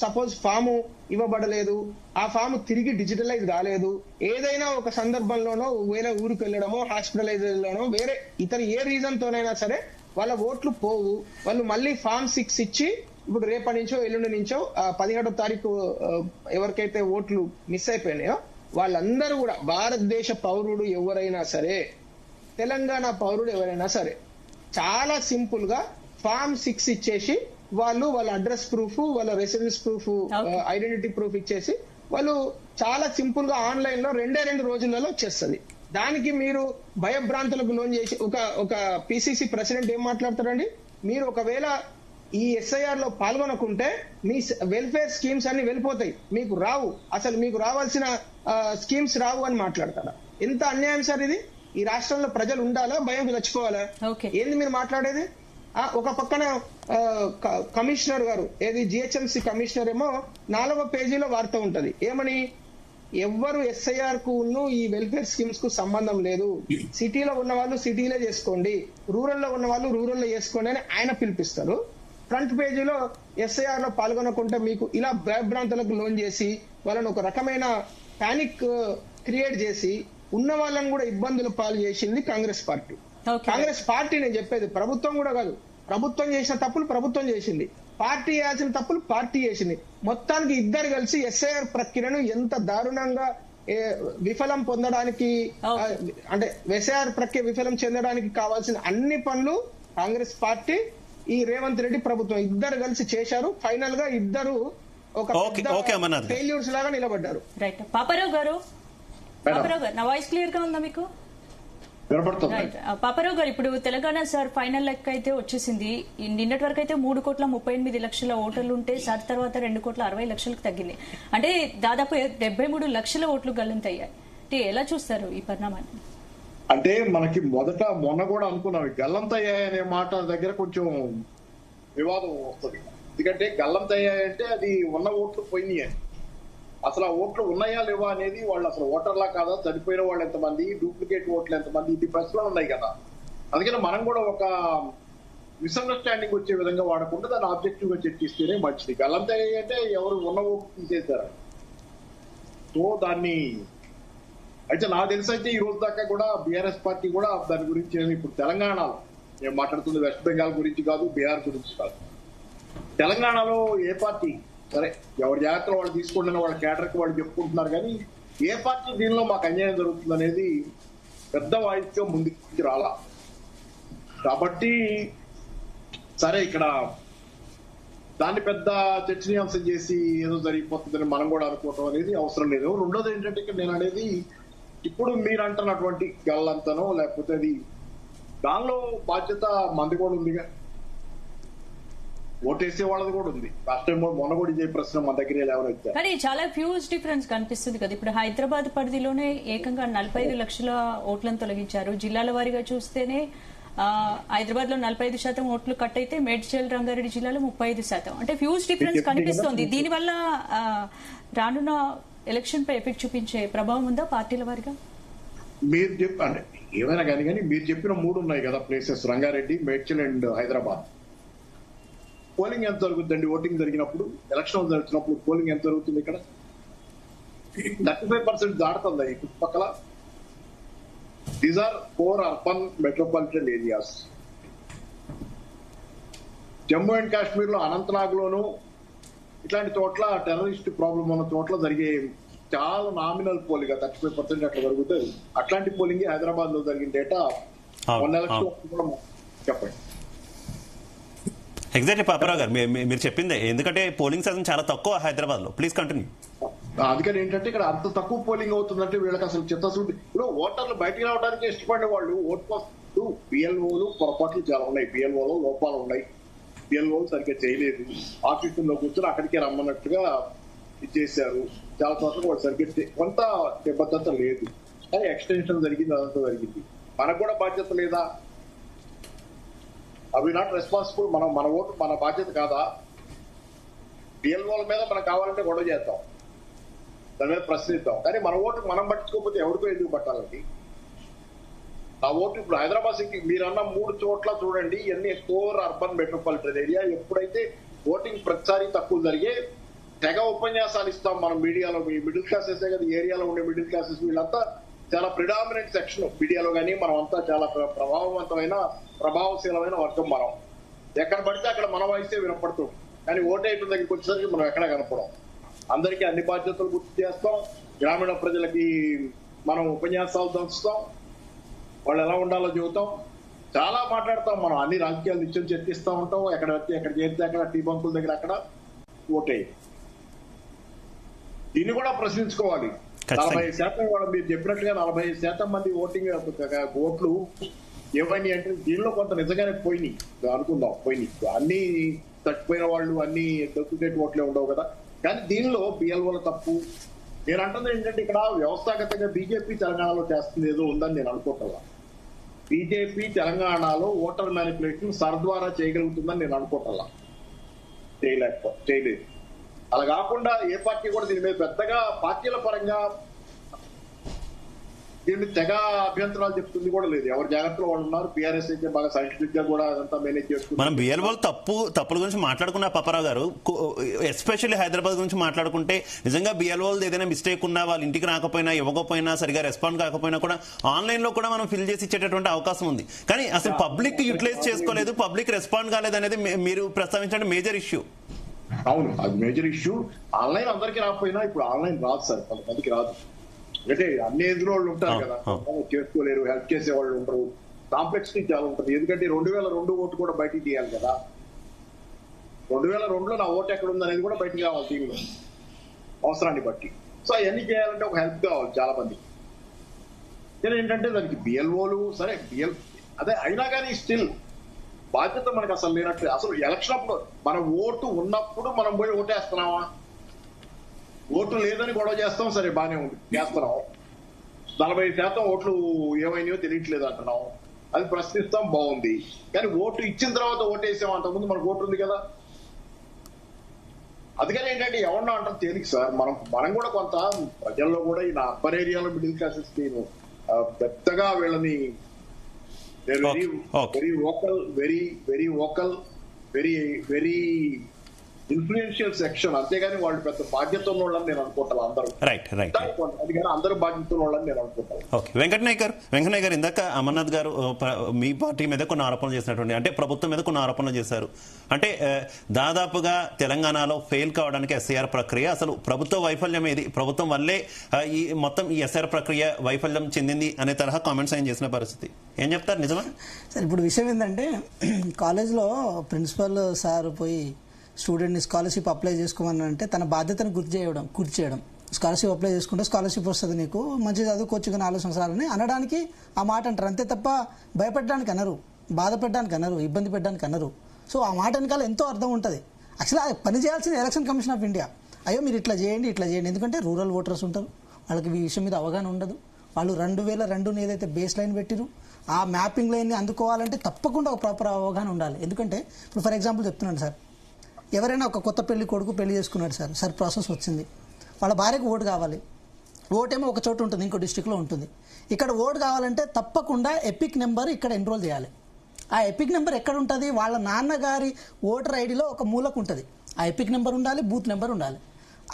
సపోజ్ ఫాము ఇవ్వబడలేదు, ఆ ఫాము తిరిగి డిజిటలైజ్ కాలేదు, ఏదైనా ఒక సందర్భంలోనో వేరే ఊరికి వెళ్ళడమో, హాస్పిటలైజ్ వెళ్ళడమో, వేరే ఇతర ఏ రీజన్ తోనైనా సరే వాళ్ళ ఓట్లు పోవు. వాళ్ళు మళ్ళీ ఫామ్ 6 ఇచ్చి ఇప్పుడు రేపటి నుంచో ఎల్లుండి నుంచో 17వ తారీఖు ఎవరికైతే ఓట్లు మిస్ అయిపోయినాయో వాళ్ళందరూ కూడా భారతదేశ పౌరుడు ఎవరైనా సరే, తెలంగాణ పౌరుడు ఎవరైనా సరే, చాలా సింపుల్ గా ఫామ్ 6 ఇచ్చేసి వాళ్ళు వాళ్ళ అడ్రస్ ప్రూఫ్, వాళ్ళ రెసిడెన్స్ ప్రూఫ్, ఐడెంటిటీ ప్రూఫ్ ఇచ్చేసి వాళ్ళు చాలా సింపుల్ గా ఆన్లైన్ లో 2 రోజులలో వచ్చేస్తుంది. దానికి మీరు భయభ్రాంతులకు లోన్ చేసి ఒక పిసిసి ప్రెసిడెంట్ ఏం మాట్లాడతారండి? మీరు ఒకవేళ ఈ ఎస్ఐఆర్ లో పాల్గొనకుంటే మీ వెల్ఫేర్ స్కీమ్స్ అన్ని వెళ్ళిపోతాయి, మీకు రావు, అసలు మీకు రావాల్సిన స్కీమ్స్ రావు అని మాట్లాడతారా? ఎంత అన్యాయం సార్ ఇది! ఈ రాష్ట్రంలో ప్రజలు ఉండాలా, భయం చచ్చిపోవాలా? ఏంది మీరు మాట్లాడేది? ఒక పక్కన కమిషనర్ గారు, ఏది జిహెచ్ఎంసీ కమిషనర్ ఏమో 4వ పేజీలో వార్త ఉంటది. ఏమని? ఎవ్వరు ఎస్ఐఆర్ కు ఈ వెల్ఫేర్ స్కీమ్స్ కు సంబంధం లేదు, సిటీలో ఉన్న వాళ్ళు సిటీలో చేసుకోండి, రూరల్లో ఉన్న వాళ్ళు రూరల్లో చేసుకోండి అని ఆయన పిలిపిస్తారు. ఫ్రంట్ పేజీలో ఎస్ఐఆర్ లో పాల్గొనకుండా మీకు ఇలా భయభ్రాంతులకు లోన్ చేసి వాళ్ళని ఒక రకమైన పానిక్ క్రియేట్ చేసి ఉన్న వాళ్ళని కూడా ఇబ్బందులు పాలు చేసింది కాంగ్రెస్ పార్టీ. కాంగ్రెస్ పార్టీ నేను చెప్పేది ప్రభుత్వం కూడా కాదు. ప్రభుత్వం చేసిన తప్పులు ప్రభుత్వం చేసింది, పార్టీ చేయాల్సిన తప్పులు పార్టీ చేసింది. మొత్తానికి ఇద్దరు కలిసి ఎస్ఐఆర్ ప్రక్రియను ఎంత దారుణంగా విఫలం పొందడానికి, అంటే ఎస్ఐఆర్ ప్రక్రియ విఫలం చెందడానికి కావాల్సిన అన్ని పనులు కాంగ్రెస్ పార్టీ, ఈ రేవంత్ రెడ్డి ప్రభుత్వం ఇద్దరు కలిసి చేశారు. ఫైనల్ గా ఇద్దరు ఒక ఫెయిల్యూర్స్ లాగా నిలబడ్డారు. రైట్. పాపారావు గారు, నా వాయిస్ క్లియర్ గా ఉందా మీకు? పాపారావు గారు, ఇప్పుడు తెలంగాణ సార్ ఫైనల్ లెక్క అయితే వచ్చేసింది. నిన్నటి వరకు అయితే 3,38,00,000 ఓటర్లు ఉంటే సార్ తర్వాత 2,60,00,000 తగ్గింది. అంటే దాదాపు 73 లక్షల ఓట్లు గల్లంతయ్యాయి. అంటే ఎలా చూస్తారు ఈ పరిణామాన్ని? అంటే మనకి మొన్న కూడా అనుకున్నాం గల్లంతయ్యాయనే మాట దగ్గర కొంచెం వివాదం వస్తుంది. ఎందుకంటే గల్లంతయ్యాయంటే అది ఉన్న ఓట్లు పోయినాయి, అసలు ఆ ఓట్లు ఉన్నాయా లేవా అనేది వాళ్ళు అసలు ఓటర్లా కాదా, చనిపోయిన వాళ్ళు ఎంతమంది, డూప్లికేట్ ఓట్లు ఎంతమంది, ఇది ప్రశ్నలు ఉన్నాయి కదా. అందుకని మనం కూడా ఒక మిస్అండర్స్టాండింగ్ వచ్చే విధంగా వాడకుండా దాన్ని ఆబ్జెక్టివ్ గా చర్చిస్తేనే మంచిది. గల్లంతా అంటే ఎవరు ఉన్న ఓటు తీసేశారు. సో దాన్ని అయితే నాకు తెలిసి అయితే ఈ రోజు దాకా కూడా బీఆర్ఎస్ పార్టీ కూడా దాని గురించి ఇప్పుడు తెలంగాణలో నేను మాట్లాడుతుంది వెస్ట్ బెంగాల్ గురించి కాదు, బీహార్ గురించి కాదు. తెలంగాణలో ఏ పార్టీ సరే ఎవరి జాగ్రత్తలు వాళ్ళు తీసుకుంటున్న వాళ్ళ కేటర్కి వాళ్ళు చెప్పుకుంటున్నారు, కానీ ఏ పార్టీ దీనిలో మాకు అన్యాయం జరుగుతుంది అనేది పెద్ద వాయిస్గా ముందుకు రాలా. కాబట్టి సరే ఇక్కడ దాన్ని పెద్ద చర్చనీయాంశం చేసి ఏదో జరిగిపోతుందని మనం కూడా అనుకోవటం అనేది అవసరం లేదు. రెండోది ఏంటంటే ఇక్కడ నేను అనేది ఇప్పుడు మీరు అంటున్నటువంటి గల్లంతనో లేకపోతే అది దానిలో బాధ్యత మంది కూడా ఉందిగా, ఓటేసే వాళ్ళది కూడా ఉంది. లాస్ట్ టైం మొన్న కూడా ఇదే ప్రశ్న మన దగ్గర లేవనెత్తారు. కానీ చాలా ఫ్యూజ్ డిఫరెన్స్ కనిపిస్తుంది కదా. ఇప్పుడు హైదరాబాద్ పరిధిలోనే ఏకంగా 45 లక్షల ఓట్లను తొలగించారు. జిల్లాల వారీగా చూస్తేనే హైదరాబాద్ లో 45% ఓట్లు కట్ అయితే మేడ్చల్ రంగారెడ్డి జిల్లాలో 35%. అంటే ఫ్యూజ్ డిఫరెన్స్ కనిపిస్తోంది. దీనివల్ల రానున్న ఎలక్షన్ పై ఎఫెక్ట్ చూపించే ప్రభావం ఉందా పార్టీల వారిగా? మీరు చెప్పండి ఏమైనా కానీ మీరు చెప్పిన 3 ఉన్నాయి కదా places, Rangareddy, Medchal and Hyderabad. Polling ఎంత జరుగుతుందండి? ఓటింగ్ జరిగినప్పుడు ఎలక్షన్ జరుగుతున్నప్పుడు పోలింగ్ ఎంత జరుగుతుంది? ఇక్కడ 35% దాడుతుందా ఈ చుట్టుపక్కల? These are 4 urban metropolitan areas. Jammu and Kashmir లో అనంతనాగ్ లోను ఇట్లాంటి చోట్ల టెర్రరిస్ట్ ప్రాబ్లం ఉన్న చోట్ల జరిగే చాలా నామినల్ పోలింగ్ 35% అట్లా జరుగుతుంది. అట్లాంటి పోలింగ్ హైదరాబాద్ లో జరిగిన డేటా మొన్న ఎలక్షన్ కూడా చెప్పండి. ఎగ్జాక్ట్లీ పాపారావు గారు మీరు చెప్పిందే, ఎందుకంటే పోలింగ్ శాతం చాలా తక్కువ హైదరాబాద్ లో. Please continue. అందుకని ఏంటంటే ఇక్కడ అంత తక్కువ పోలింగ్ అవుతుందంటే వీళ్ళకి అసలు చిత్తశుద్ధి. ఇప్పుడు ఓటర్లు బయటికి రావడానికి ఇష్టపడే వాళ్ళు ఓటు కోసం బిఎల్ఓలు పొరపాట్లు చాలా ఉన్నాయి, బిఎల్ఓలో లోపాలు ఉన్నాయి, బిఎల్ఓలు సరిగ్గా చేయలేదు, ఆఫీసుల్లో కూర్చొని అక్కడికే రమ్మన్నట్టుగా ఇచ్చేసారు. చాలా చోట్ల వాళ్ళు సరిగ్గా కొంత నిబద్ధత లేదు, కానీ ఎక్స్టెన్షన్ జరిగింది, అదంతా జరిగింది. మనకు కూడా బాధ్యత లేదా? అవి నాట్ రెస్పాన్సిబుల్. మన ఓటు మన బాధ్యత కాదా? బిఎల్ఓల మీద మనకు కావాలంటే గొడవ చేద్దాం, దాని మీద ప్రశ్నిద్దాం, కానీ మన ఓటు మనం పట్టించుకోకపోతే ఎవరికో ఎందుకు పట్టాలండి? ఆ ఓటు ఇప్పుడు హైదరాబాద్ సిటీ మీరన్న 3 చోట్ల చూడండి, ఇవన్నీ 4 అర్బన్ మెట్రోపాలిటన్ ఏరియా. ఎప్పుడైతే ఓటింగ్ ప్రతిసారి తక్కువ జరిగే తెగ ఉపన్యాసాలు ఇస్తాం మనం మీడియాలో. మీ మిడిల్ క్లాసెస్ కదా ఏరియాలో ఉండే మిడిల్ క్లాసెస్, వీళ్ళంతా చాలా ప్రిడామినెంట్ సెక్షన్ మీడియాలో. కానీ మనం అంతా చాలా ప్రభావశీలమైన వర్గం. మనం ఎక్కడ పడితే అక్కడ మన వాయిస్తే వినపడుతుంది, కానీ ఓటేయటం దగ్గరికి వచ్చేసరికి మనం ఎక్కడ కనపడం. అందరికీ అన్ని బాధ్యతలు గుర్తు చేస్తాం, గ్రామీణ ప్రజలకి మనం ఉపన్యాసాలు దంచుతాం, వాళ్ళు ఎలా ఉండాలో చెబుతాం, చాలా మాట్లాడతాం. మనం అన్ని రాజకీయాలు నిత్యం చర్చిస్తూ ఉంటాం. ఎక్కడ చేరితే అక్కడ టీ బంకుల దగ్గర అక్కడ ఓటే. దీన్ని కూడా ప్రశ్నించుకోవాలి. 40% వాళ్ళు మీరు చెప్పినట్లుగా 45% మంది ఓటింగ్ ఓట్లు ఏమైనాయి అంటే దీనిలో కొంత నిజంగానే పోయినాయి అనుకుందాం. పోయినాయి అన్ని తప్పిపోయిన వాళ్ళు అన్ని డెప్యూటేట్ ఓట్లే ఉండవు కదా. కానీ దీనిలో బిఎల్ఓల తప్పు. నేను అంటుంది ఏంటంటే ఇక్కడ వ్యవస్థాగతంగా బీజేపీ తెలంగాణలో చేస్తుంది ఏదో ఉందని నేను అనుకుంటున్నా. బీజేపీ తెలంగాణలో ఓటర్ మ్యానిపులేషన్ సర్ద్వారా చేయగలుగుతుందని నేను అనుకుంటున్నా. చేయలేదు. అలా కాకుండా ఏ పార్టీ కూడా దీని మీద పెద్దగా పార్టీల పరంగా దీన్ని తెగ అభ్యంతరాలు చెప్తుంది కూడా లేదు. ఎవరు జాగ్రత్తలో వాళ్ళు ఉన్నారు. బీఆర్ఎస్ అయితే బాగా సైంటిఫిక్ గా కూడా అదంతా మేనేజ్ చేసుకుంటారు. మనం బిఎల్ఓ తప్పుల గురించి మాట్లాడుకున్న పాపారావు గారు, ఎస్పెషల్లీ హైదరాబాద్ గురించి మాట్లాడుకుంటే నిజంగా బిఎల్ఓలు ఏదైనా మిస్టేక్ ఉన్నా, వాళ్ళ ఇంటికి రాకపోయినా, ఇవ్వకపోయినా, సరిగా రెస్పాండ్ కాకపోయినా కూడా ఆన్లైన్ లో కూడా మనం ఫిల్ చేసి ఇచ్చేటటువంటి అవకాశం ఉంది. కానీ అసలు పబ్లిక్ యూటిలైజ్ చేసుకోలేదు, పబ్లిక్ రెస్పాండ్ కాలేదు అనేది మీరు ప్రస్తావించండి మేజర్ ఇష్యూ. అవును, అది మేజర్ ఇష్యూ. ఆన్లైన్ అందరికీ రాకపోయినా ఇప్పుడు ఆన్లైన్ రాదు సార్, కొంతమందికి రాదు. అంటే అన్ని ఎదురు వాళ్ళు ఉంటారు కదా, చేసుకోలేరు, హెల్ప్ చేసే వాళ్ళు ఉంటారు, కాంప్లెక్సిటీ చాలా ఉంటుంది. ఎందుకంటే 2002 ఓటు కూడా బయటికి తీయాలి కదా. 2002లో నా ఓటు ఎక్కడ ఉంది అనేది కూడా బయటికి రావాలి టీవీలో అవసరాన్ని బట్టి. సో అవన్నీ చేయాలంటే ఒక హెల్ప్ కావాలి చాలా మంది. ఏంటంటే దానికి బిఎల్ఓలు సరే అదే అయినా కానీ స్టిల్ బాధ్యత మనకు అసలు లేనట్టు. అసలు ఎలక్షన్ అప్పుడు మన ఓటు ఉన్నప్పుడు మనం పోయి ఓటేస్తున్నామా? ఓటు లేదని గొడవ చేస్తాం, సరే బానే ఉంది చేస్తున్నాం. 40% ఓట్లు ఏమైనాయో తెలియట్లేదు అంటున్నాం, అది ప్రశ్నిస్తాం, బాగుంది. కానీ ఓటు ఇచ్చిన తర్వాత ఓటేసాం, అంతకుముందు మనకు ఓటు ఉంది కదా. అందుకని ఏంటంటే ఎవరన్నా అంటారు తేలిక సార్. మనం కూడా కొంత ప్రజల్లో కూడా ఈ అర్బన్ ఏరియాలో మిడిల్ క్లాసెస్ నేను పెద్దగా వీళ్ళని very vocal, very vocal, very influential section. అంతేగాని వాళ్ళు పెద్ద బాధ్యత ఉన్న వాళ్ళని నేను అనుకుంటాను అందరూ. రైట్. అది కానీ అందరూ బాధ్యత ఉన్న వాళ్ళని నేను అనుకుంటాను. ఓకే, వెంకటనాయక్ గారు ఇందాక అమర్నాథ్ గారు మీ పార్టీ మీద కొన్ని ఆరోపణలు చేసినటువంటి, అంటే ప్రభుత్వం మీద కొన్ని ఆరోపణలు చేశారు. అంటే దాదాపుగా తెలంగాణలో ఫెయిల్ కావడానికి ఎస్ఐఆర్ ప్రక్రియ, అసలు ప్రభుత్వ వైఫల్యం ఏది, ప్రభుత్వం వల్లే ఈ ఎస్ఐఆర్ ప్రక్రియ వైఫల్యం చెందింది అనే తరహా కామెంట్స్ ఆయన చేసిన పరిస్థితి. ఏం చెప్తారు, నిజమా? సార్ ఇప్పుడు విషయం ఏంటంటే కాలేజ్లో ప్రిన్సిపల్ సార్ పోయి స్టూడెంట్ని స్కాలర్షిప్ అప్లై చేసుకోమని అంటే తన బాధ్యతను గుర్తు చేయడం స్కాలర్షిప్ అప్లై చేసుకుంటే స్కాలర్షిప్ వస్తుంది, నీకు మంచి చదువుకోవచ్చు కానీ 4 సంవత్సరాలని అనడానికి ఆ మాట అంటారు. అంతే తప్ప భయపెట్టడానికి అనరు, బాధ పెట్టడానికి అనరు, ఇబ్బంది పెట్టడానికి అనరు. సో ఆ మాట వెనకాల ఎంతో అర్థం ఉంటుంది. యాక్చువల్లీ ఆ పని చేయాల్సింది ఎలక్షన్ కమిషన్ ఆఫ్ ఇండియా. అయ్యో మీరు ఇట్లా చేయండి. ఎందుకంటే రూరల్ ఓటర్స్ ఉంటారు, వాళ్ళకి ఈ విషయం మీద అవగాహన ఉండదు. వాళ్ళు 2002 ఏదైతే బేస్ లైన్ పెట్టిరు ఆ మ్యాపింగ్ లైన్ని అందుకోవాలంటే తప్పకుండా ఒక ప్రాపర్ అవగాహన ఉండాలి. ఎందుకంటే ఇప్పుడు ఫర్ ఎగ్జాంపుల్ చెప్తున్నాను సార్, ఎవరైనా ఒక కొత్త కొడుకు పెళ్లి చేసుకున్నాడు సార్ ప్రాసెస్ వచ్చింది, వాళ్ళ భార్యకు ఓటు కావాలి. ఓటేమో ఒక చోట ఉంటుంది, ఇంకో డిస్టిక్లో ఉంటుంది. ఇక్కడ ఓటు కావాలంటే తప్పకుండా ఎపిక్ నెంబర్ ఇక్కడ ఎన్రోల్ చేయాలి. ఆ ఎపిక్ నెంబర్ ఎక్కడ ఉంటుంది, వాళ్ళ నాన్నగారి ఓటర్ ఐడిలో ఒక మూలకు ఉంటుంది. ఆ ఎపిక్ నెంబర్ ఉండాలి, బూత్ నెంబర్ ఉండాలి.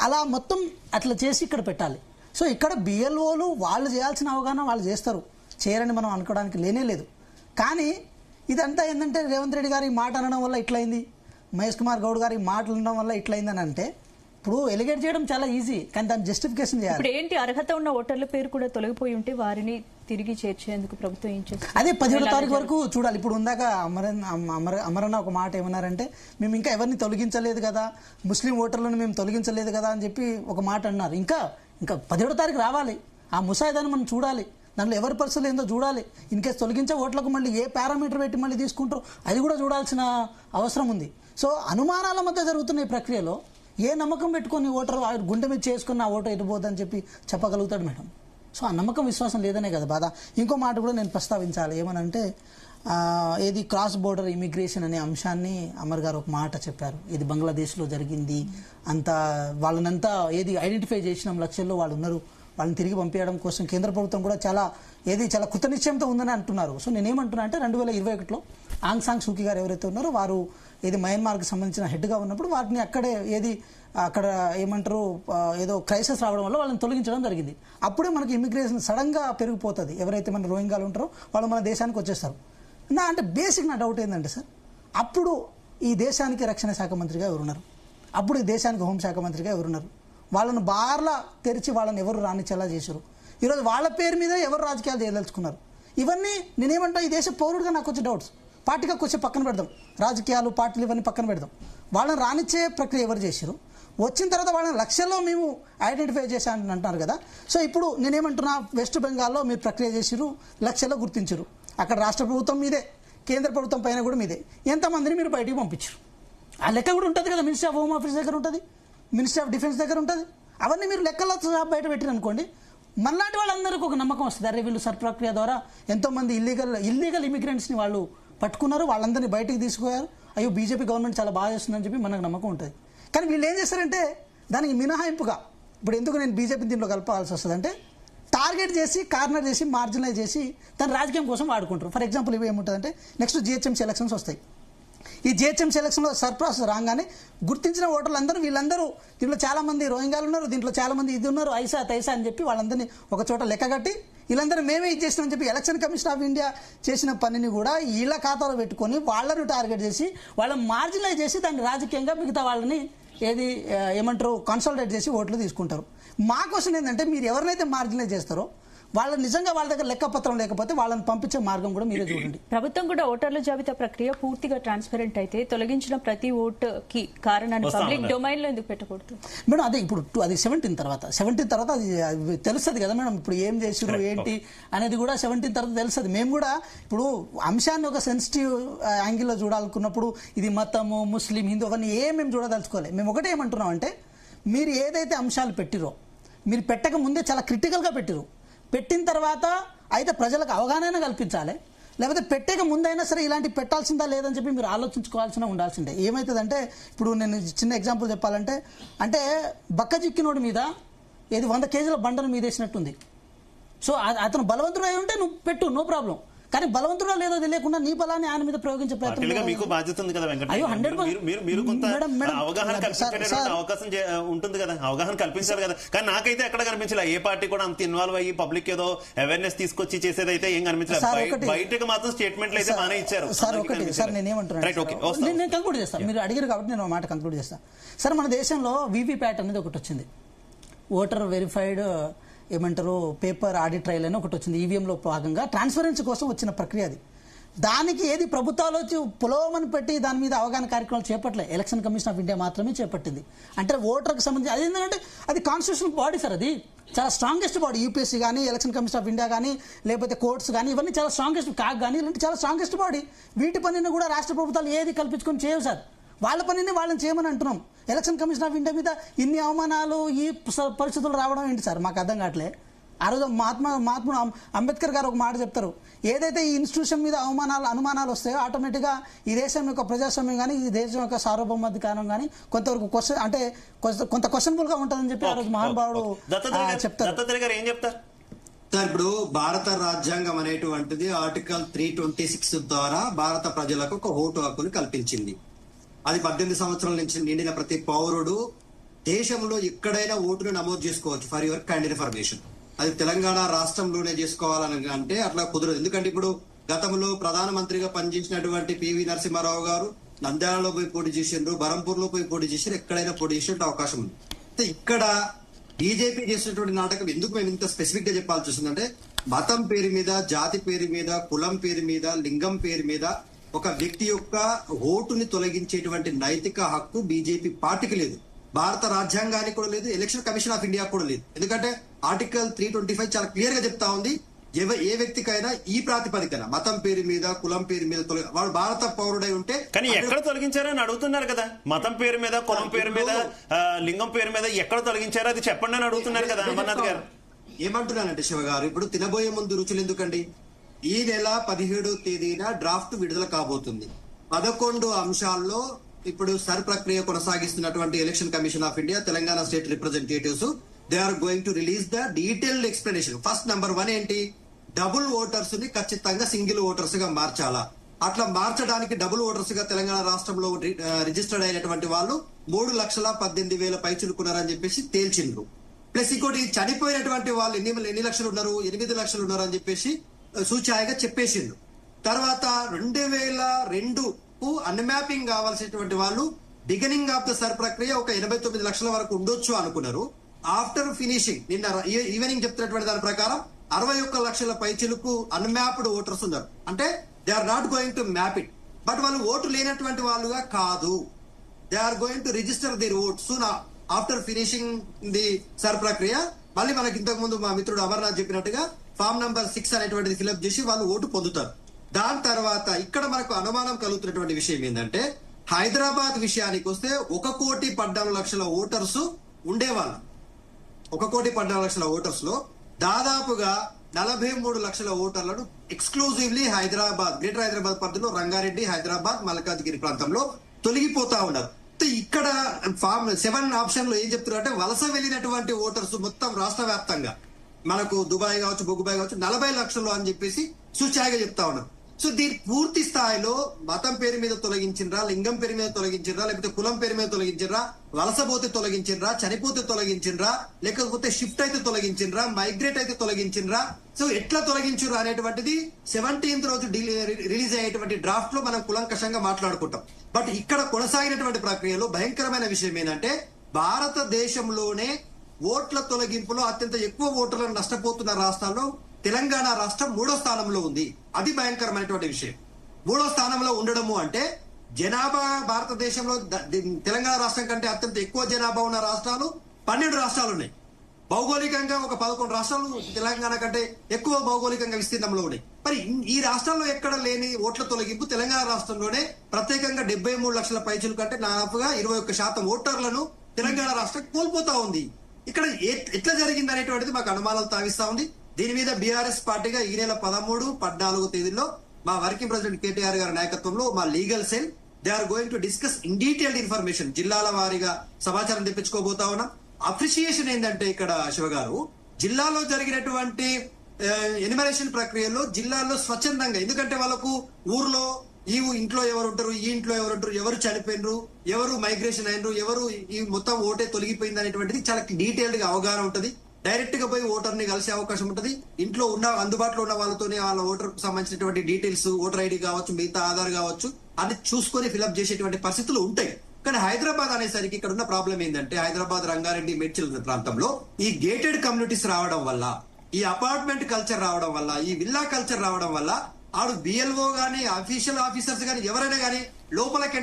అలా మొత్తం అట్లా చేసి ఇక్కడ పెట్టాలి. సో ఇక్కడ బిఎల్ఓలు వాళ్ళు చేయాల్సిన అవగాహన వాళ్ళు చేస్తారు, చేయరని మనం అనుకోవడానికి లేనే లేదు. కానీ ఇదంతా ఏంటంటే రేవంత్ రెడ్డి గారు ఈ మాట అనడం వల్ల ఇట్లయింది, మహేష్ కుమార్ గౌడ్ గారి మాటలు ఉండడం వల్ల ఇట్లయిందని అంటే ఇప్పుడు ఎలిగేట్ చేయడం చాలా ఈజీ, కానీ దాని జస్టిఫికేషన్ చేయాలి. ఇప్పుడు ఏంటి, అర్హత ఉన్న ఓటర్ల పేరు కూడా తొలగిపోయి ఉంటే వారిని తిరిగి చేర్చేందుకు ప్రభుత్వం ఏం చేస్తుంది? అదే 17వ తారీఖు వరకు చూడాలి. ఇప్పుడు ఉందాక అమరన్న ఒక మాట ఏమన్నారంటే, మేము ఇంకా ఎవరిని తొలగించలేదు కదా, ముస్లిం ఓటర్లను మేము తొలగించలేదు కదా అని చెప్పి ఒక మాట అన్నారు. ఇంకా 17వ తారీఖు రావాలి, ఆ ముసాయిదాన్ని మనం చూడాలి, దాంట్లో ఎవరి పరిస్థితులు ఏందో చూడాలి. ఇన్కేస్ తొలగించే ఓట్లకు మళ్ళీ ఏ పారామీటర్ పెట్టి మళ్ళీ తీసుకుంటారో అది కూడా చూడాల్సిన అవసరం ఉంది. సో అనుమానాల మధ్య జరుగుతున్న ఈ ప్రక్రియలో ఏ నమ్మకం పెట్టుకొని ఓటర్ గుండె మీద చేసుకుని ఆ ఓటు ఎటుపోదని చెప్పి చెప్పగలుగుతాడు మేడం? సో ఆ నమ్మకం విశ్వాసం లేదనే కదా బాధ. ఇంకో మాట కూడా నేను ప్రస్తావించాలి, ఏమనంటే ఏది క్రాస్ బోర్డర్ ఇమిగ్రేషన్ అనే అంశాన్ని అమర్ గారు ఒక మాట చెప్పారు. ఇది బంగ్లాదేశ్లో జరిగింది, అంతా వాళ్ళనంతా ఏది ఐడెంటిఫై చేసిన లక్ష్యంలో వాళ్ళు ఉన్నారు, వాళ్ళని తిరిగి పంపించడం కోసం కేంద్ర ప్రభుత్వం కూడా చాలా కృతనిశ్చయంతో ఉందని అంటున్నారు. సో నేనేమంటున్నా అంటే 2021లో ఆంగ్ సాంగ్ సూకీ గారు ఎవరైతే ఉన్నారో వారు ఏది మయన్మార్కి సంబంధించిన హెడ్గా ఉన్నప్పుడు వాటిని అక్కడ ఏమంటారు ఏదో క్రైసిస్ రావడం వల్ల వాళ్ళని తొలగించడం జరిగింది. అప్పుడే మనకి ఇమిగ్రేషన్ సడన్గా పెరిగిపోతుంది. ఎవరైతే మన రోహింగ్యాలు ఉంటారో వాళ్ళు మన దేశానికి వచ్చేస్తారు. అంటే బేసిక్ నా డౌట్ ఏంటంటే సార్, అప్పుడు ఈ దేశానికి రక్షణ శాఖ మంత్రిగా ఎవరున్నారు, అప్పుడు ఈ దేశానికి హోంశాఖ మంత్రిగా ఎవరున్నారు, వాళ్ళను బార్లా తెరిచి వాళ్ళని ఎవరు రానిచ్చేలా చేశారు. ఈరోజు వాళ్ళ పేరు మీద ఎవరు రాజకీయాలు చేయదలుచుకున్నారు. ఇవన్నీ నేనేమంటా, ఈ దేశ పౌరుడిగా నాకు వచ్చే డౌట్స్ పార్టీగా వచ్చే పక్కన పెడదాం, రాజకీయాలు పార్టీలు ఇవన్నీ పక్కన పెడదాం. వాళ్ళని రానిచ్చే ప్రక్రియ ఎవరు చేశారు, వచ్చిన తర్వాత వాళ్ళని లక్ష్యంలో మేము ఐడెంటిఫై చేశామని అంటున్నారు కదా. సో ఇప్పుడు నేనేమంటున్నా, వెస్ట్ బెంగాల్లో మీరు ప్రక్రియ చేసిరు, లక్ష్యంలో గుర్తించారు, అక్కడ రాష్ట్ర ప్రభుత్వం మీదే, కేంద్ర ప్రభుత్వం పైన కూడా మీదే, ఎంతమందిని మీరు బయటికి పంపించారు ఆ లెక్క కూడా ఉంటుంది కదా. మినిస్ట్రీ ఆఫ్ హోమ్ ఆఫీస్ దగ్గర ఉంటుంది, మినిస్ట్రీ ఆఫ్ డిఫెన్స్ దగ్గర ఉంటుంది. అవన్నీ మీరు లెక్కల్లో బయట పెట్టారు అనుకోండి, మనలాంటి వాళ్ళందరికీ ఒక నమ్మకం వస్తుంది, అరే వీళ్ళు సర్ ప్రక్రియ ద్వారా ఎంతోమంది ఇల్లీగల్ ఇమిగ్రెంట్స్ని వాళ్ళు పట్టుకున్నారు, వాళ్ళందరినీ బయటికి తీసుకుపోయారు, అయ్యో బీజేపీ గవర్నమెంట్ చాలా బాగా చేస్తుందని చెప్పి మనకు నమ్మకం ఉంటుంది. కానీ వీళ్ళు ఏం చేస్తారంటే దానికి మినహాయింపుగా, ఇప్పుడు ఎందుకు నేను బీజేపీ దీంట్లో కలపాల్సి వస్తుంది అంటే, టార్గెట్ చేసి కార్నర్ చేసి మార్జినలైజ్ చేసి తన రాజకీయం కోసం వాడుకుంటారు. ఫర్ ఎగ్జాంపుల్ ఇవి ఏముంటుందంటే, నెక్స్ట్ జిహెచ్ఎంసీ ఎలక్షన్స్ వస్తాయి. ఈ జిహెచ్ఎంసీ ఎలక్షన్లో సర్ప్రాసెస్ రాగానే గుర్తించిన ఓటర్లు అందరూ వీళ్ళందరూ, దీంట్లో చాలామంది రోహింగ్యాలు ఉన్నారు, దీంట్లో చాలామంది ఇది ఉన్నారు, ఐసా తైసా అని చెప్పి వాళ్ళందరినీ ఒక చోట లెక్కగట్టి వీళ్ళందరూ మేమే ఇది చేస్తామని చెప్పి ఎలక్షన్ కమిషన్ ఆఫ్ ఇండియా చేసిన పనిని కూడా వీళ్ళ ఖాతాలో పెట్టుకొని వాళ్ళను టార్గెట్ చేసి వాళ్ళని మార్జినలైజ్ చేసి దాన్ని రాజకీయంగా మిగతా వాళ్ళని ఏమంటారు కన్సల్టేట్ చేసి ఓట్లు తీసుకుంటారు. మా క్వశ్చన్ ఏంటంటే, మీరు ఎవరినైతే మార్జినలైజ్ చేస్తారో వాళ్ళు నిజంగా వాళ్ళ దగ్గర లెక్కపత్రం లేకపోతే వాళ్ళని పంపించే మార్గం కూడా మీరే చూడండి. ప్రభుత్వం కూడా ఓటర్ల జాబితా ప్రక్రియ పూర్తిగా ట్రాన్స్పరెంట్ అయితే తొలగించిన ప్రతి ఓటుకి కారణాన్ని పబ్లిక్ డొమైన్ లో ఎందుకు పెట్టకూడదు మేడం? అదే ఇప్పుడు అది 17 తర్వాత అది తెలుస్తుంది కదా మేడం, ఇప్పుడు ఏం చేసిరు ఏంటి అనేది కూడా 17 తర్వాత తెలుస్తుంది. మేము కూడా ఇప్పుడు అంశాన్ని ఒక సెన్సిటివ్ యాంగిల్లో చూడాలనుకున్నప్పుడు ఇది మతము, ముస్లిం, హిందూ అవన్నీ మేము చూడదలుచుకోవాలి. మేము ఒకటే ఏమంటున్నాం అంటే, మీరు ఏదైతే అంశాలు పెట్టిరో మీరు పెట్టక ముందే చాలా క్రిటికల్గా పెట్టిరు, పెట్టిన తర్వాత అయితే ప్రజలకు అవగాహన కల్పించాలి, లేకపోతే పెట్టేక ముందైనా సరే ఇలాంటివి పెట్టాల్సిందా లేదని చెప్పి మీరు ఆలోచించుకోవాల్సిన ఉండాల్సిందే. ఏమవుతుందంటే, ఇప్పుడు నేను చిన్న ఎగ్జాంపుల్ చెప్పాలంటే, అంటే బక్క చిక్కినోడి మీద 100 కేజీల బండను మీద వేసినట్టుంది. సో అతను బలవంతుడు అయి ఉంటే నువ్వు పెట్టు, నో ప్రాబ్లం. కానీ బలవంతుడో లేదో తెలియకుండా నీ బలాన్ని ఆయన మీద ప్రయోగించే ప్రయత్నం పార్టీలుగా మీకు బాధ్యత ఉంది కదా వెంకట. అయ్యో, 100% మీరు కొంత మేడం, అవగాహన సార్, కల్పించేటువంటి అవకాశం ఉంటుంది కదా, అవగాహన కల్పించాలి కదా. కానీ నాకైతే ఎక్కడ కనిపించలే ఏ పార్టీ కూడా అంత ఇన్వాల్వ్ అయ్యి పబ్లిక్ ఏదో అవేర్నెస్ తీసుకొచ్చి చేసేదైతే ఏం కనిపించలేదు. బయటకు మాత్రం స్టేట్మెంట్లు అయితే బాగానే ఇచ్చారు. సార్ ఒకటి సార్ నేనేమంటున్నాను, నేను కంక్లూడ్ చేస్తాను, మీరు అడిగారు కాబట్టి నేను మాట కంక్లూడ్ చేస్తాను. సార్ మన దేశంలో వీవీప్యాట్ అనేది ఒకటి వచ్చింది, ఓటర్ వెరిఫైడ్ ఏమంటారు పేపర్ ఆడిట్ ట్రయల్ అని ఒకటి వచ్చింది. ఈవీఎంలో భాగంగా ట్రాన్స్పరెన్సీ కోసం వచ్చిన ప్రక్రియ అది. దానికి ఏది ప్రభుత్వాలు వచ్చి పొలవమని పెట్టి దాని మీద అవగాహన కార్యక్రమాలు చేపట్టలే, ఎలక్షన్ కమిషన్ ఆఫ్ ఇండియా మాత్రమే చేపట్టింది. అంటే ఓటర్కి సంబంధించి అది ఏంటంటే అది కాన్స్టిట్యూషనల్ బాడీ సార్, అది చాలా స్ట్రాంగెస్ట్ బాడీ. యూపీఎస్సీ కానీ ఎలక్షన్ కమిషన్ ఆఫ్ ఇండియా కానీ లేకపోతే కోర్ట్స్ కానీ ఇవన్నీ చాలా స్ట్రాంగెస్ట్, కాక్ కానీ ఇలాంటి చాలా స్ట్రాంగెస్ట్ బాడీ. వీటి పనిని కూడా రాష్ట్ర ప్రభుత్వాలు ఏది కల్పించుకొని చేయవు సార్, వాళ్ళ పనిని వాళ్ళని చేయమని అంటున్నాం. ఎలక్షన్ కమిషన్ ఆఫ్ ఇండియా మీద ఇన్ని అవమానాలు ఈ పరిస్థితులు రావడం ఏంటి సార్, మాకు అర్థం కావట్లే. ఆ రోజు మహాత్ముడు అంబేద్కర్ గారు ఒక మాట చెప్తారు, ఏదైతే ఈ ఇన్స్టిట్యూషన్ మీద అనుమానాలు వస్తాయో ఆటోమేటిక్గా ఈ దేశం యొక్క ప్రజాస్వామ్యం కానీ ఈ దేశం యొక్క సార్వభౌమాధికారం కానీ కొంతవరకు కొంత క్వశ్చనబుల్ గా ఉంటుందని చెప్పి ఆ రోజు మహానుభావుడు చెప్తారు. సార్ ఇప్పుడు భారత రాజ్యాంగం అనేటువంటిది ఆర్టికల్ 326 ద్వారా భారత ప్రజలకు ఒక ఓటు హక్కును కల్పించింది. అది 18 సంవత్సరాల నుంచి నిండిన ప్రతి పౌరుడు దేశంలో ఎక్కడైనా ఓటును నమోదు చేసుకోవచ్చు. ఫర్ యువర్ కైండ్ ఇన్ఫర్మేషన్, అది తెలంగాణ రాష్ట్రంలోనే చేసుకోవాలని అంటే అట్లా కుదరదు. ఎందుకంటే ఇప్పుడు గతంలో ప్రధానమంత్రిగా పనిచేసినటువంటి పివి నరసింహారావు గారు నంద్యాలలో పోయి పోటీ చేసిండ్రు, బరంపూర్లో పోయి పోటీ చేసారు, ఎక్కడైనా పోటీ చేసే అవకాశం ఉంది. ఇక్కడ బీజేపీ చేసినటువంటి నాటకం ఎందుకు మేము ఇంత స్పెసిఫిక్ గా చెప్పాల్సి వస్తుందంటే, మతం పేరు మీద, జాతి పేరు మీద, కులం పేరు మీద, లింగం పేరు మీద ఒక వ్యక్తి యొక్క ఓటుని తొలగించేటువంటి నైతిక హక్కు బీజేపీ పార్టీకి లేదు, భారత రాజ్యాంగానికి కూడా లేదు, ఎలక్షన్ కమిషన్ ఆఫ్ ఇండియా కూడా లేదు. ఎందుకంటే ఆర్టికల్ 325 చాలా క్లియర్ గా చెప్తా ఉంది, ఏ వ్యక్తికైనా ఈ ప్రాతిపదికన మతం పేరు మీద, కులం పేరు మీద వాడు భారత పౌరుడై ఉంటే. కానీ ఎక్కడ తొలగించారని అడుగుతున్నారు కదా, మతం పేరు మీద, కులం పేరు మీద, లింగం పేరు మీద ఎక్కడ తొలగించారో అది చెప్పండి అని అడుగుతున్నారు కదా అమర్నాథ్ గారు. ఏమంటున్నానంటే శివ గారు, ఇప్పుడు తినబోయే ముందు రుచులు ఎందుకండి, ఈ నెల 17వ తేదీన డ్రాఫ్ట్ విడుదల కాబోతుంది. 11 అంశాల్లో ఇప్పుడు సర్ ప్రక్రియ కొనసాగిస్తున్నటువంటి election commission of India, Telangana state representatives, they are going to release the detailed explanation. First number 1 ఏంటి, డబుల్ ఓటర్స్ ని ఖచ్చితంగా సింగిల్ ఓటర్స్ గా మార్చాలా. అట్లా మార్చడానికి డబుల్ ఓటర్స్ గా తెలంగాణ రాష్ట్రంలో రిజిస్టర్డ్ అయినటువంటి వాళ్ళు 3,18,000 పైచులుకున్నారని చెప్పేసి తేల్చిండ్రు. ప్లస్ ఇంకోటి చనిపోయినటువంటి వాళ్ళు ఎన్ని లక్షలు ఉన్నారు, 8 లక్షలు ఉన్నారు అని చెప్పేసి సూచాయిగా చెప్పేసిండ్రు. తర్వాత 2002కు అన్మ్యాపింగ్ కావాల్సినటువంటి వాళ్ళు బిగినింగ్ ఆఫ్ ద సర్ ప్రక్రియ ఒక 89 లక్షల వరకు ఉండొచ్చు అనుకున్నారు. ఆఫ్టర్ ఫినిషింగ్ నిన్న ఈవినింగ్ చెప్తున్నటువంటి దాని ప్రకారం 61 లక్షల పైచిలకు అన్మ్యాప్డ్ ఓటర్స్ ఉన్నారు. అంటే they are not going to map it, but వాళ్ళు ఓటు లేనటువంటి వాళ్ళుగా కాదు, they are going to register their vote soon after finishing the SIR ప్రక్రియ. మళ్ళీ మనకి ఇంతకు ముందు మా మిత్రుడు అమర్నాథ్ చెప్పినట్టుగా ఫామ్ నంబర్ 6 అనేటువంటిది ఫిల్అప్ చేసి వాళ్ళు ఓటు పొందుతారు. దాని తర్వాత ఇక్కడ మనకు అనుమానం కలుగుతున్నటువంటి విషయం ఏంటంటే, హైదరాబాద్ విషయానికి వస్తే 1,14,00,000 ఓటర్స్ ఉండేవాళ్ళు. 1,14,00,000 ఓటర్స్ లో దాదాపుగా 43 లక్షల ఓటర్లను ఎక్స్క్లూజివ్లీ హైదరాబాద్, గ్రేటర్ హైదరాబాద్ పరిధిలో రంగారెడ్డి, హైదరాబాద్, మల్కాజ్గిరి ప్రాంతంలో తొలగిపోతా ఉన్నారు. ఇక్కడ ఫామ్ 7 ఆప్షన్ లో ఏం చెప్తున్నారు అంటే, వలస వెళ్లినటువంటి ఓటర్స్ మొత్తం రాష్ట్ర వ్యాప్తంగా మనకు దుబాయ్ కావచ్చు, బొగ్గుబాయ్ కావచ్చు 40 లక్షలు అని చెప్పేసి సూచాయిగా చెప్తా ఉన్నారు. సో దీని పూర్తి స్థాయిలో మతం పేరు మీద తొలగించిండ్రా, లింగం పేరు మీద తొలగించిండ్రా, లేకపోతే కులం పేరు మీద తొలగించిండ్రా, వలసపోతే తొలగించిండ్రా, చనిపోతే తొలగించిండ్రా, లేకపోతే షిఫ్ట్ అయితే తొలగించిండ్రా, మైగ్రేట్ అయితే తొలగించిండ్రా, సో ఎట్లా తొలగించురా అనేటువంటిది 17th రోజు రిలీజ్ అయ్యేటువంటి డ్రాఫ్ట్ లో మనం కులంకషంగా మాట్లాడుకుంటాం. బట్ ఇక్కడ కొనసాగినటువంటి ప్రక్రియలో భయంకరమైన విషయం ఏంటంటే, భారతదేశంలోనే ఓట్ల తొలగింపులో అత్యంత ఎక్కువ ఓటర్లను నష్టపోతున్న రాష్ట్రాల్లో తెలంగాణ రాష్ట్రం 3వ స్థానంలో ఉంది. అది భయంకరమైనటువంటి విషయం. 3వ స్థానంలో ఉండడము అంటే జనాభా భారతదేశంలో తెలంగాణ రాష్ట్రం కంటే అత్యంత ఎక్కువ జనాభా ఉన్న రాష్ట్రాలు 12 రాష్ట్రాలు ఉన్నాయి. భౌగోళికంగా ఒక 11 రాష్ట్రాలు తెలంగాణ కంటే ఎక్కువ భౌగోళికంగా విస్తీర్ణంలో ఉన్నాయి. మరి ఈ రాష్ట్రాల్లో ఎక్కడ లేని ఓట్ల తొలగింపు తెలంగాణ రాష్ట్రంలోనే ప్రత్యేకంగా 73 లక్షల పైచులు కంటే దాదాపుగా 21% ఓటర్లను తెలంగాణ రాష్ట్రం కోల్పోతా ఉంది. ఇక్కడ ఎట్లా జరిగింది అనేటువంటిది మాకు అనుమానాలు తావిస్తా ఉంది. దీని మీద బీఆర్ఎస్ పార్టీగా ఈ నెల 13, 14 తేదీల్లో మా వర్కింగ్ ప్రెసిడెంట్ కేటీఆర్ గారి నాయకత్వంలో మా legal cell they are going to discuss in detailed information, జిల్లాల వారీగా సమాచారం తెప్పించుకోబోతా ఉన్నాం. అప్రిషియేషన్ ఏంటంటే ఇక్కడ శివ గారు, జిల్లాలో జరిగినటువంటి ఎనిమరేషన్ ప్రక్రియలో జిల్లాల్లో స్వచ్ఛందంగా, ఎందుకంటే వాళ్ళకు ఊర్లో ఈ ఇంట్లో ఎవరు ఉంటారు, ఈ ఇంట్లో ఎవరు ఉంటారు, ఎవరు చనిపోయినరు, ఎవరు మైగ్రేషన్ అయినరు, ఎవరు ఈ మొత్తం ఓటే తొలగిపోయింది అనేటువంటిది చాలా డీటెయిల్డ్ గా అవగాహన ఉంటుంది. డైరెక్ట్ గా పోయి ఓటర్ ని కలిసే అవకాశం ఉంటుంది. ఇంట్లో ఉన్న అందుబాటులో ఉన్న వాళ్ళతోనే వాళ్ళ ఓటర్ కు సంబంధించినటువంటి డీటెయిల్స్, ఓటర్ ఐడి కావచ్చు, మిగతా ఆధార్ కావచ్చు, అన్ని చూసుకొని ఫిల్అప్ చేసేటువంటి పరిస్థితులు ఉంటాయి. కానీ హైదరాబాద్ అనేసరికి ఇక్కడ ఉన్న ప్రాబ్లం ఏంటంటే, హైదరాబాద్, రంగారెడ్డి, మేడ్చల్ ప్రాంతంలో ఈ గేటెడ్ కమ్యూనిటీస్ రావడం వల్ల, ఈ అపార్ట్మెంట్ కల్చర్ రావడం వల్ల, ఈ విల్లా కల్చర్ రావడం వల్ల ఆడు బిఎల్ఓ గానీ అఫీషియల్ ఆఫీసర్స్ గానీ ఎవరైనా గానీ లోపలికి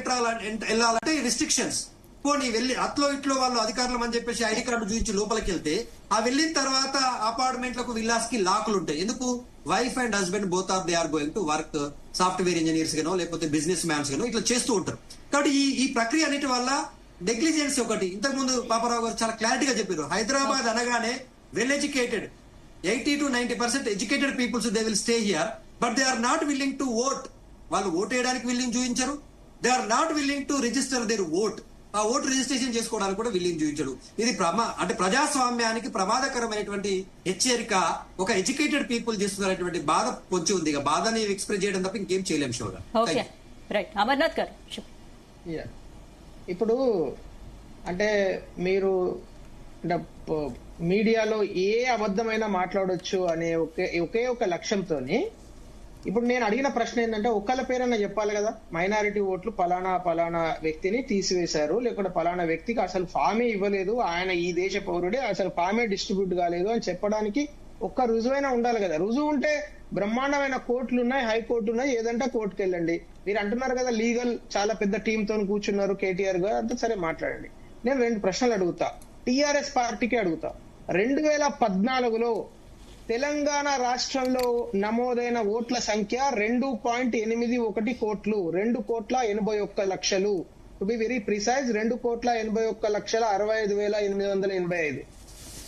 వెళ్ళాలంటే రిస్ట్రిక్షన్స్. పోనీ వెళ్ళి అట్లో ఇట్లో వాళ్ళు అధికారులు అని చెప్పేసి ఐడి కార్డు చూపించి లోపలికి వెళ్తే, ఆ వెళ్ళిన తర్వాత అపార్ట్మెంట్లకు, విల్లాస్ కి లాకులు ఉంటాయి. ఎందుకు? Wife and husband both are they are going to work, software engineers గానో లేకపోతే బిజినెస్ మ్యాన్స్ గానో ఇట్లా చేస్తూ ఉంటారు. కాబట్టి ఈ ప్రక్రియ అన్నిటి వల్ల నెగ్లిజెన్స్ ఒకటి. ఇంతకు ముందు పాపారావు గారు చాలా క్లారిటీగా చెప్పారు. హైదరాబాద్ అనగానే well educated, 80 to 90% educated peoples they will stay here, but they are not willing to vote. వాళ్ళు ఓట్ వేయడానికి విల్లింగ్ చూపించరు. They are not willing to register their vote. ఆ ఓటు రిజిస్ట్రేషన్ చేసుకోవడానికి కూడా విల్లింగ్ చూపించడు. ఇది అంటే ప్రజాస్వామ్యానికి ప్రమాదకరమైనటువంటి హెచ్చరిక. ఒక ఎడ్యుకేటెడ్ పీపుల్ చేస్తున్నటువంటి బాధ పొంచి ఉంది. ఇక బాధని ఎక్స్ప్రెస్ చేయడం తప్ప ఇంకేం చేయలేం. షోగా రైట్. అమర్నాథ్ గారు, ఇప్పుడు అంటే మీరు మీడియాలో ఏ అబద్ధమైనా మాట్లాడొచ్చు అనే ఒకే ఒక లక్ష్యంతోని ఇప్పుడు నేను అడిగిన ప్రశ్న ఏంటంటే, ఒక్కళ్ళ పేరన్నా చెప్పాలి కదా. మైనారిటీ ఓట్లు పలానా వ్యక్తిని తీసివేశారు, లేకుంటే పలానా వ్యక్తికి అసలు ఫామే ఇవ్వలేదు, ఆయన ఈ దేశ పౌరుడే, అసలు ఫామే డిస్ట్రిబ్యూట్ కాలేదు అని చెప్పడానికి ఒక్క రుజువైనా ఉండాలి కదా. రుజువు ఉంటే బ్రహ్మాండమైన కోర్టులు ఉన్నాయి, హైకోర్టు ఉన్నాయి, ఏదంటే కోర్టుకు వెళ్ళండి. మీరు అంటున్నారు కదా లీగల్ చాలా పెద్ద టీమ్ తో కూర్చున్నారు కేటీఆర్ గారు, అంతా సరే మాట్లాడండి. నేను 2 ప్రశ్నలు అడుగుతా, టీఆర్ఎస్ పార్టీకి అడుగుతా. 2014లో తెలంగాణ రాష్ట్రంలో నమోదైన ఓట్ల సంఖ్య 2.81 కోట్లు, 2,81,00,000. To be very precise, 2,81,65,885.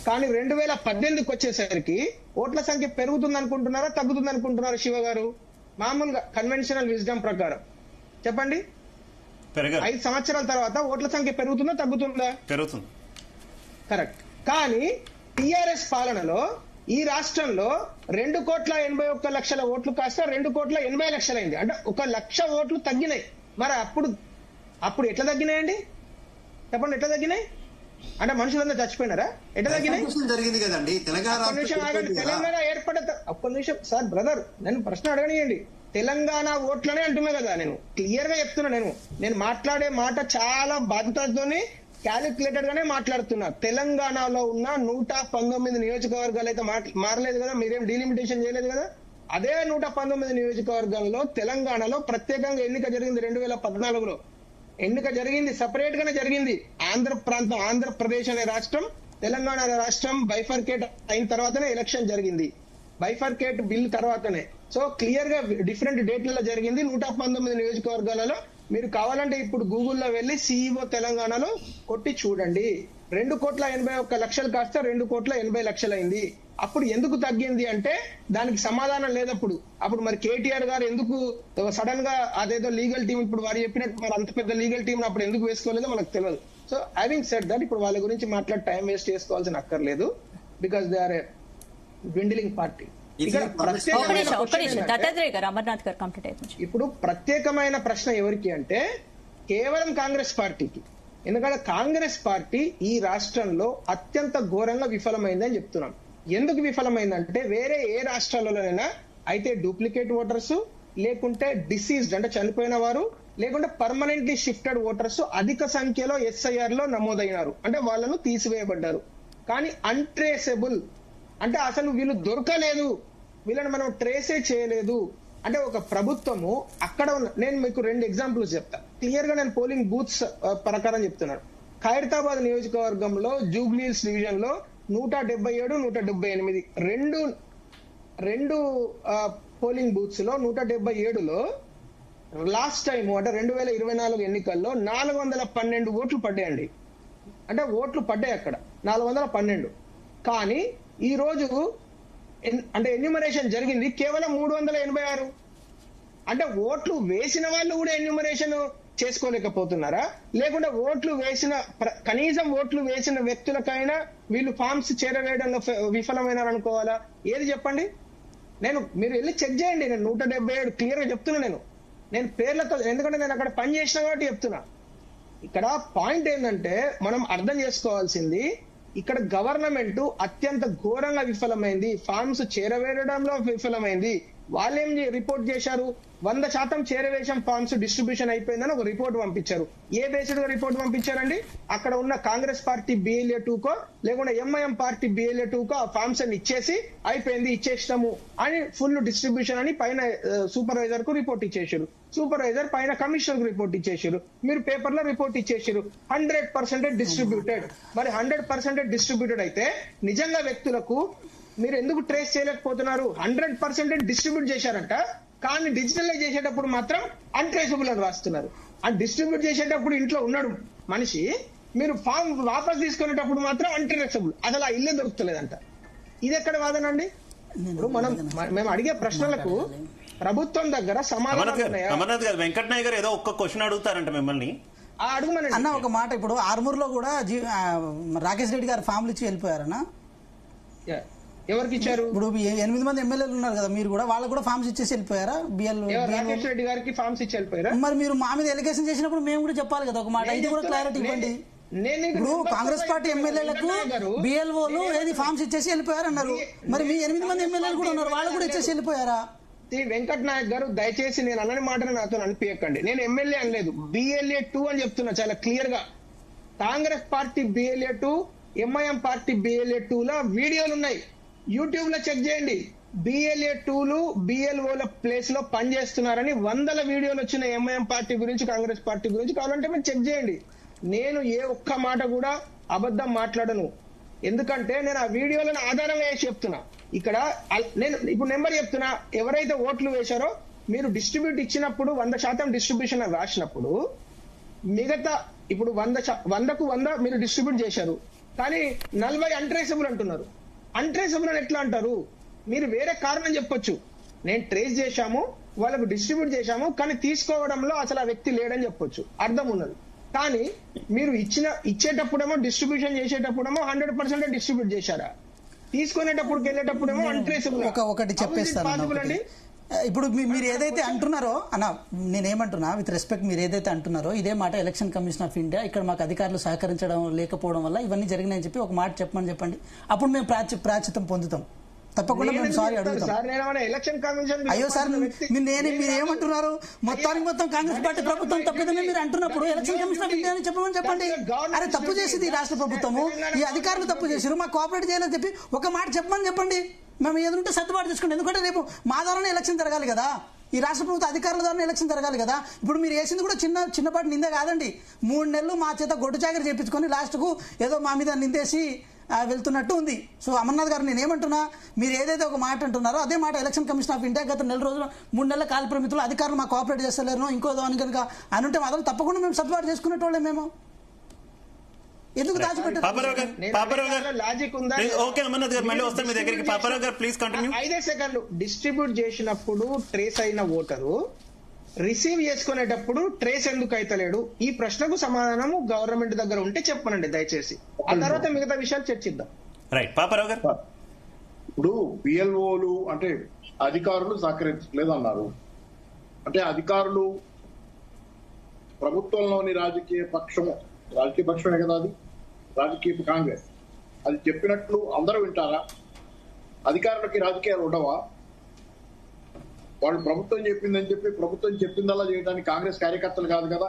కానీ 2018కి వచ్చేసరికి ఓట్ల సంఖ్య పెరుగుతుంది అనుకుంటున్నారా, తగ్గుతుంది అనుకుంటున్నారా శివ గారు? మామూలుగా కన్వెన్షనల్ విజ్డమ్ ప్రకారం చెప్పండి. 5 సంవత్సరాల తర్వాత ఓట్ల సంఖ్య పెరుగుతుందా, తగ్గుతుందా? పెరుగుతుంది. కరెక్ట్. కానీ టిఆర్ఎస్ పాలనలో ఈ రాష్ట్రంలో 2,81,00,000 ఓట్లు కాస్త 2,80,00,000 అయింది. అంటే 1,00,000 ఓట్లు తగ్గినాయి. మరి అప్పుడు ఎట్లా తగ్గినాయండి చెప్పండి? ఎట్లా తగ్గినాయి? అంటే మనుషులందరూ చచ్చిపోయినారా? ఎట్లా తగ్గినాయి? జరిగింది కదండి తెలంగాణ ఏర్పడ్డ. ఒక్క నిమిషం సార్, బ్రదర్, నేను ప్రశ్న అడగనియండి. తెలంగాణ ఓట్లనే అంటున్నా కదా, నేను క్లియర్ గా చెప్తున్నా. నేను మాట్లాడే మాట చాలా బాధ్యతతోని క్యాలిక్యులేటెడ్ గానే మాట్లాడుతున్నా. తెలంగాణలో ఉన్న 119 నియోజకవర్గాలు అయితే మారలేదు కదా, మీరేం డీలిమిటేషన్ చేయలేదు కదా. అదే 119 నియోజకవర్గాల్లో తెలంగాణలో ప్రత్యేకంగా ఎన్నిక జరిగింది. 2014లో ఎన్నిక జరిగింది, సపరేట్ గానే జరిగింది. ఆంధ్రప్రదేశ్ అనే రాష్ట్రం, తెలంగాణ అనే రాష్ట్రం బైఫర్కేట్ అయిన తర్వాతనే ఎలక్షన్ జరిగింది. బైఫర్కేట్ బిల్ తర్వాతనే. సో క్లియర్ గా డిఫరెంట్ డేట్లలో జరిగింది 119 నియోజకవర్గాలలో. మీరు కావాలంటే ఇప్పుడు గూగుల్లో వెళ్లి సిఇఓ తెలంగాణలో కొట్టి చూడండి. 2,81,00,000 కాస్త 2,80,00,000 అయింది. అప్పుడు ఎందుకు తగ్గింది అంటే దానికి సమాధానం లేదప్పుడు. అప్పుడు మరి కేటీఆర్ గారు ఎందుకు సడన్ గా అదేదో లీగల్ టీం, ఇప్పుడు వారు చెప్పినట్టు మరి అంత పెద్ద లీగల్ టీం అప్పుడు ఎందుకు వేసుకోలేదో మనకు తెలియదు. సో హ్యావింగ్ సెడ్ దట్, ఇప్పుడు వాళ్ళ గురించి మాట్లాడి టైం వేస్ట్ చేసుకోవాల్సిన అక్కర్లేదు. Because they are a dwindling party. ఇప్పుడు ప్రత్యేకమైన ప్రశ్న ఎవరికి అంటే కేవలం కాంగ్రెస్ పార్టీకి. ఎందుకంటే కాంగ్రెస్ పార్టీ ఈ రాష్ట్రంలో అత్యంత ఘోరంగా విఫలమైందని చెప్తున్నాం. ఎందుకు విఫలమైందంటే వేరే ఏ రాష్ట్రాలలోనైనా అయితే డూప్లికేట్ ఓటర్స్, లేకుంటే డిసీజ్డ్ అంటే చనిపోయిన వారు, లేకుంటే పర్మనెంట్లీ షిఫ్టెడ్ ఓటర్స్ అధిక సంఖ్యలో ఎస్ఐఆర్ లో నమోదైనారు, అంటే వాళ్ళను తీసివేయబడ్డారు. కానీ అన్ట్రేసబుల్ అంటే అసలు వీళ్ళు దొరకలేదు, వీళ్ళని మనం ట్రేసే చేయలేదు. అంటే ఒక ప్రభుత్వము అక్కడ ఉన్న, నేను మీకు 2 ఎగ్జాంపుల్స్ చెప్తా క్లియర్ గా. నేను పోలింగ్ బూత్స్ ప్రకారం చెప్తున్నాను. ఖైరతాబాద్ నియోజకవర్గంలో జూబ్లీ హిల్స్ డివిజన్ లో 177, 178 రెండు పోలింగ్ బూత్స్ లో 177లో లాస్ట్ టైం అంటే 2024 ఎన్నికల్లో 412 ఓట్లు పడ్డాయండి. అంటే ఓట్లు పడ్డాయి అక్కడ 412. కానీ ఈ రోజు అంటే ఎన్యూమరేషన్ జరిగింది కేవలం 386. అంటే ఓట్లు వేసిన వాళ్ళు కూడా ఎన్యూమరేషన్ చేసుకోలేకపోతున్నారా? లేకుంటే ఓట్లు వేసిన కనీసం ఓట్లు వేసిన వ్యక్తులకైనా వీళ్ళు ఫామ్స్ చేరవేయడంలో విఫలమైనారనుకోవాలా? ఏది చెప్పండి? మీరు వెళ్ళి చెక్ చేయండి. నేను 177 క్లియర్ గా చెప్తున్నా. నేను పేర్లతో, ఎందుకంటే నేను అక్కడ పని చేసిన కాబట్టి చెప్తున్నా. ఇక్కడ పాయింట్ ఏంటంటే మనం అర్థం చేసుకోవాల్సింది, ఇక్కడ గవర్నమెంట్ అత్యంత ఘోరంగా విఫలమైంది, ఫార్మ్స్ చేరవేయడంలో విఫలమైంది. వాళ్ళేం రిపోర్ట్ చేశారు, 100% చేరవేశం ఫార్మ్స్ డిస్ట్రిబ్యూషన్ అయిపోయిందని ఒక రిపోర్ట్ పంపించారు. ఏ బేస్డ్ గా రిపోర్ట్ పంపించారండి? అక్కడ ఉన్న కాంగ్రెస్ పార్టీ BLA 2కో లేకుంటే MIM పార్టీ BLA 2కో ఆ ఫార్మ్స్ అని ఇచ్చేసి అయిపోయింది, ఇచ్చేసినాము అని ఫుల్ డిస్ట్రిబ్యూషన్ అని పైన సూపర్వైజర్ కు రిపోర్ట్ ఇచ్చేసారు. సూపర్వైజర్ పైన కమిషనర్ కు రిపోర్ట్ ఇచ్చేసారు. మీరు పేపర్ లో రిపోర్ట్ ఇచ్చేసారు 100% డిస్ట్రిబ్యూటెడ్. మరి 100% డిస్ట్రిబ్యూటెడ్ అయితే నిజంగా వ్యక్తులకు మీరు ఎందుకు ట్రేస్ చేయలేకపోతున్నారు? 100% డిస్ట్రిబ్యూట్ చేశారంట, కానీ డిజిటలైజ్ చేసేటప్పుడు మాత్రం అన్ట్రేసబుల్ అని రాస్తున్నారు. అండ్ డిస్ట్రిబ్యూట్ చేసేటప్పుడు ఇంట్లో ఉన్నాడు మనిషి, మీరు ఫామ్ వాపస్ తీసుకునేటప్పుడు మాత్రం అన్ట్రేసబుల్. అసలు ఆ ఇల్లే దొరుకుతలేదంట. ఇది ఎక్కడ వాదనండి? ఇప్పుడు మేము అడిగే ప్రశ్నలకు ప్రభుత్వం దగ్గర సమాధానం. అమర్నాథ్ గారు, వెంకటనాయ్ గారు ఏదో ఒక్క క్వశ్చన్ అడుగుతారంట మిమ్మల్ని. అడుగుమనండి అన్న. ఒక మాట, ఇప్పుడు ఆర్మూర్ లో కూడా రాకేష్ రెడ్డి గారు ఫామ్లు ఇచ్చి వెళ్ళిపోయారన్నా. ఎవరికి ఇచ్చారు? ఇప్పుడు 8 మంది ఎమ్మెల్యేలు ఉన్నారు కదా, మీరు కూడా వాళ్ళకు కూడా ఫామ్స్ ఇచ్చేసి వెళ్ళిపోయారా? రాకేష్ రెడ్డి గారికి ఫామ్స్ ఇచ్చి వెళ్ళిపోయారా? మరి మీరు మా మీద ఎలిగేషన్ చేసినప్పుడు మేము కూడా చెప్పాలి కదా ఒక మాట, ఇది కూడా క్లారిటీ ఇవ్వండి. ఇప్పుడు కాంగ్రెస్ పార్టీ ఎమ్మెల్యేలకు BLOలు ఏది ఫామ్స్ ఇచ్చేసి వెళ్ళిపోయారు అన్నారు, మరి మీ 8 మంది ఎమ్మెల్యేలు కూడా ఉన్నారు, వాళ్ళు కూడా ఇచ్చేసి వెళ్ళిపోయారా? వెంకట్ నాయక్ గారు, దయచేసి నేను అన్నని మాటను నాతో అనిపించకండి. నేను ఎమ్మెల్యే అనలేదు, BLA 2 అని చెప్తున్నా చాలా క్లియర్ గా. Congress party BLA 2, MIM party BLA 2ల వీడియోలు ఉన్నాయి, యూట్యూబ్ లో చెక్ చేయండి. BLA 2లు BLOల ప్లేస్ లో పనిచేస్తున్నారని 100 వీడియోలు వచ్చినాయి MIM పార్టీ గురించి, కాంగ్రెస్ పార్టీ గురించి. కావాలంటే మీరు చెక్ చేయండి. నేను ఏ ఒక్క మాట కూడా అబద్ధం మాట్లాడను, ఎందుకంటే నేను ఆ వీడియోలను ఆధారంగా వేసి చెప్తున్నా. ఇక్కడ నేను ఇప్పుడు నెంబర్ చెప్తున్నా, ఎవరైతే ఓట్లు వేశారో మీరు డిస్ట్రిబ్యూట్ ఇచ్చినప్పుడు 100% డిస్ట్రిబ్యూషన్ రాసినప్పుడు మిగతా ఇప్పుడు 100కు 100 మీరు డిస్ట్రిబ్యూట్ చేశారు, కానీ 40 అన్ట్రేసబుల్ అంటున్నారు. అన్ట్రేసబుల్ అని ఎట్లా అంటారు? మీరు వేరే కారణం చెప్పొచ్చు, నేను ట్రేస్ చేశాము, వాళ్ళకు డిస్ట్రిబ్యూట్ చేశాము, కానీ తీసుకోవడంలో అసలు ఆ వ్యక్తి లేడని చెప్పొచ్చు, అర్థం ఉన్నది. కానీ మీరు ఇచ్చేటప్పుడేమో డిస్ట్రిబ్యూషన్ చేసేటప్పుడేమో 100% డిస్ట్రిబ్యూట్ చేశారా, తీసుకునేటప్పుడు వెళ్ళేటప్పుడేమో అన్ట్రేసబుల్. ఒకటి చెప్పేస్తాను. ఇప్పుడు మీరు ఏదైతే అంటున్నారో అన్న, నేనేమంటున్నా విత్ రెస్పెక్ట్, మీరు ఏదైతే అంటున్నారో ఇదే మాట ఎలక్షన్ కమిషన్ ఆఫ్ ఇండియా ఇక్కడ మాకు అధికారులు సహకరించడం లేకపోవడం వల్ల ఇవన్నీ జరిగినాయని చెప్పి ఒక మాట చెప్పండి. అప్పుడు మేము ప్రాచితం పొందుతాం, తప్పకుండా మేము సారీ అడుగుతాం. అయ్యో సార్, మీరు ఏమంటున్నారు? మొత్తం కాంగ్రెస్ పార్టీ ప్రభుత్వం తప్పిదమే మీరు అంటున్నప్పుడు ఎలక్షన్ కమిషన్ ఆఫ్ ఇండియా అని చెప్పండి. అరే తప్పు చేసింది రాష్ట్ర ప్రభుత్వము, ఈ అధికారులు తప్పు చేశారు, మాకు కోఆపరేట్ చేయాలని చెప్పి ఒక మాట చెప్పండి. మేము ఏదంటే సర్దుబాటు చేసుకుంటాం, ఎందుకంటే రేపు మా ద్వారానే ఎలక్షన్ జరగాలి కదా, ఈ రాష్ట్ర ప్రభుత్వ అధికారుల ద్వారా ఎలక్షన్ జరగాలి కదా. ఇప్పుడు మీరు వేసింది కూడా చిన్నపాటి నిందే కాదండి. 3 నెలలు మా చేత గొడ్డు చాకరీ చేయించుకొని లాస్ట్కు ఏదో మా మీద నిందేసి వెళ్తున్నట్టు ఉంది. సో అమర్నాథ్ గారు, నేనేమంటున్నా, మీరు ఏదైతే ఒక మాట అంటున్నారో అదే మాట ఎలక్షన్ కమిషన్ ఆఫ్ ఇండియా గత 3 నెలల కాల పరిమితులు అధికారులు మాకు కోఆపరేట్ చేస్తలేరు ఇంకోదో అని కనుక అని ఉంటే మాత్రం తప్పకుండా మేము సర్దుబాటు చేసుకునేటోళ్ళే. మేము ఎందుకు లాజిక్ ఉందా? 5 సెకండ్లు డిస్ట్రిబ్యూట్ చేసినప్పుడు ట్రేస్ అయిన ఓటరు రిసీవ్ చేసుకునేటప్పుడు ట్రేస్ ఎందుకు అయితలేడు? ఈ ప్రశ్నకు సమాధానం గవర్నమెంట్ దగ్గర ఉంటే చెప్పనండి దయచేసి, ఆ తర్వాత మిగతా విషయాలు చర్చిద్దాం. రైట్, పాపారావు గారు. ఇప్పుడు BLOలు అంటే అధికారులు సహకరించలేదు అన్నారు, అంటే అధికారులు ప్రభుత్వంలోని రాజకీయ పక్షమే కదా, అది రాజకీయ కాంగ్రెస్, అది చెప్పినట్లు అందరూ వింటారా? అధికారులకి రాజకీయాలు ఉండవా? వాళ్ళు ప్రభుత్వం చెప్పిందని చెప్పి ప్రభుత్వం చెప్పిందల్లా చేయడానికి కాంగ్రెస్ కార్యకర్తలు కాదు కదా.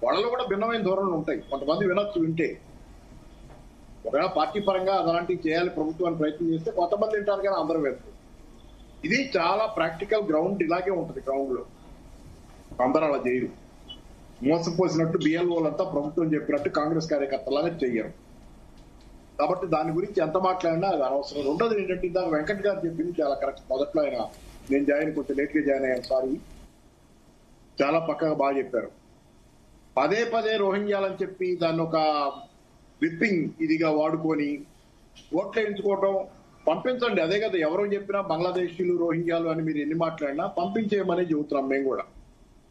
వాళ్ళలో కూడా భిన్నమైన ధోరణులు ఉంటాయి. కొంతమంది వింటే ఒకవేళ పార్టీ పరంగా అలాంటివి చేయాలి ప్రభుత్వాన్ని ప్రయత్నం చేస్తే కొంతమంది వింటారు కానీ అందరూ వింటారు. ఇది చాలా ప్రాక్టికల్ గ్రౌండ్, ఇలాగే ఉంటుంది గ్రౌండ్ లో. అందరూ అలా చేయరు. మోసపోసినట్టు BLOలంతా ప్రభుత్వం చెప్పినట్టు కాంగ్రెస్ కార్యకర్తలాగా చెయ్యరు. కాబట్టి దాని గురించి ఎంత మాట్లాడినా అది అనవసరం. రెండోది ఏంటంటే దాని వెంకట్ గారు చెప్పింది చాలా కరెక్ట్. మొదట్లో ఆయన నేను కొంచెం లేట్గా జాయిన్ అయ్యాను, సారీ, చాలా పక్కగా బాగా చెప్పారు. పదే రోహింగ్యాలని చెప్పి దాన్ని ఒక విప్పింగ్ ఇదిగా వాడుకొని ఓట్లు ఎంచుకోవటం, పంపించండి, అదే కదా ఎవరో చెప్పినా బంగ్లాదేశీలు రోహింగ్యాలు అని మీరు ఎన్ని మాట్లాడినా పంపించేయమని చెబుతున్నాం మేము కూడా.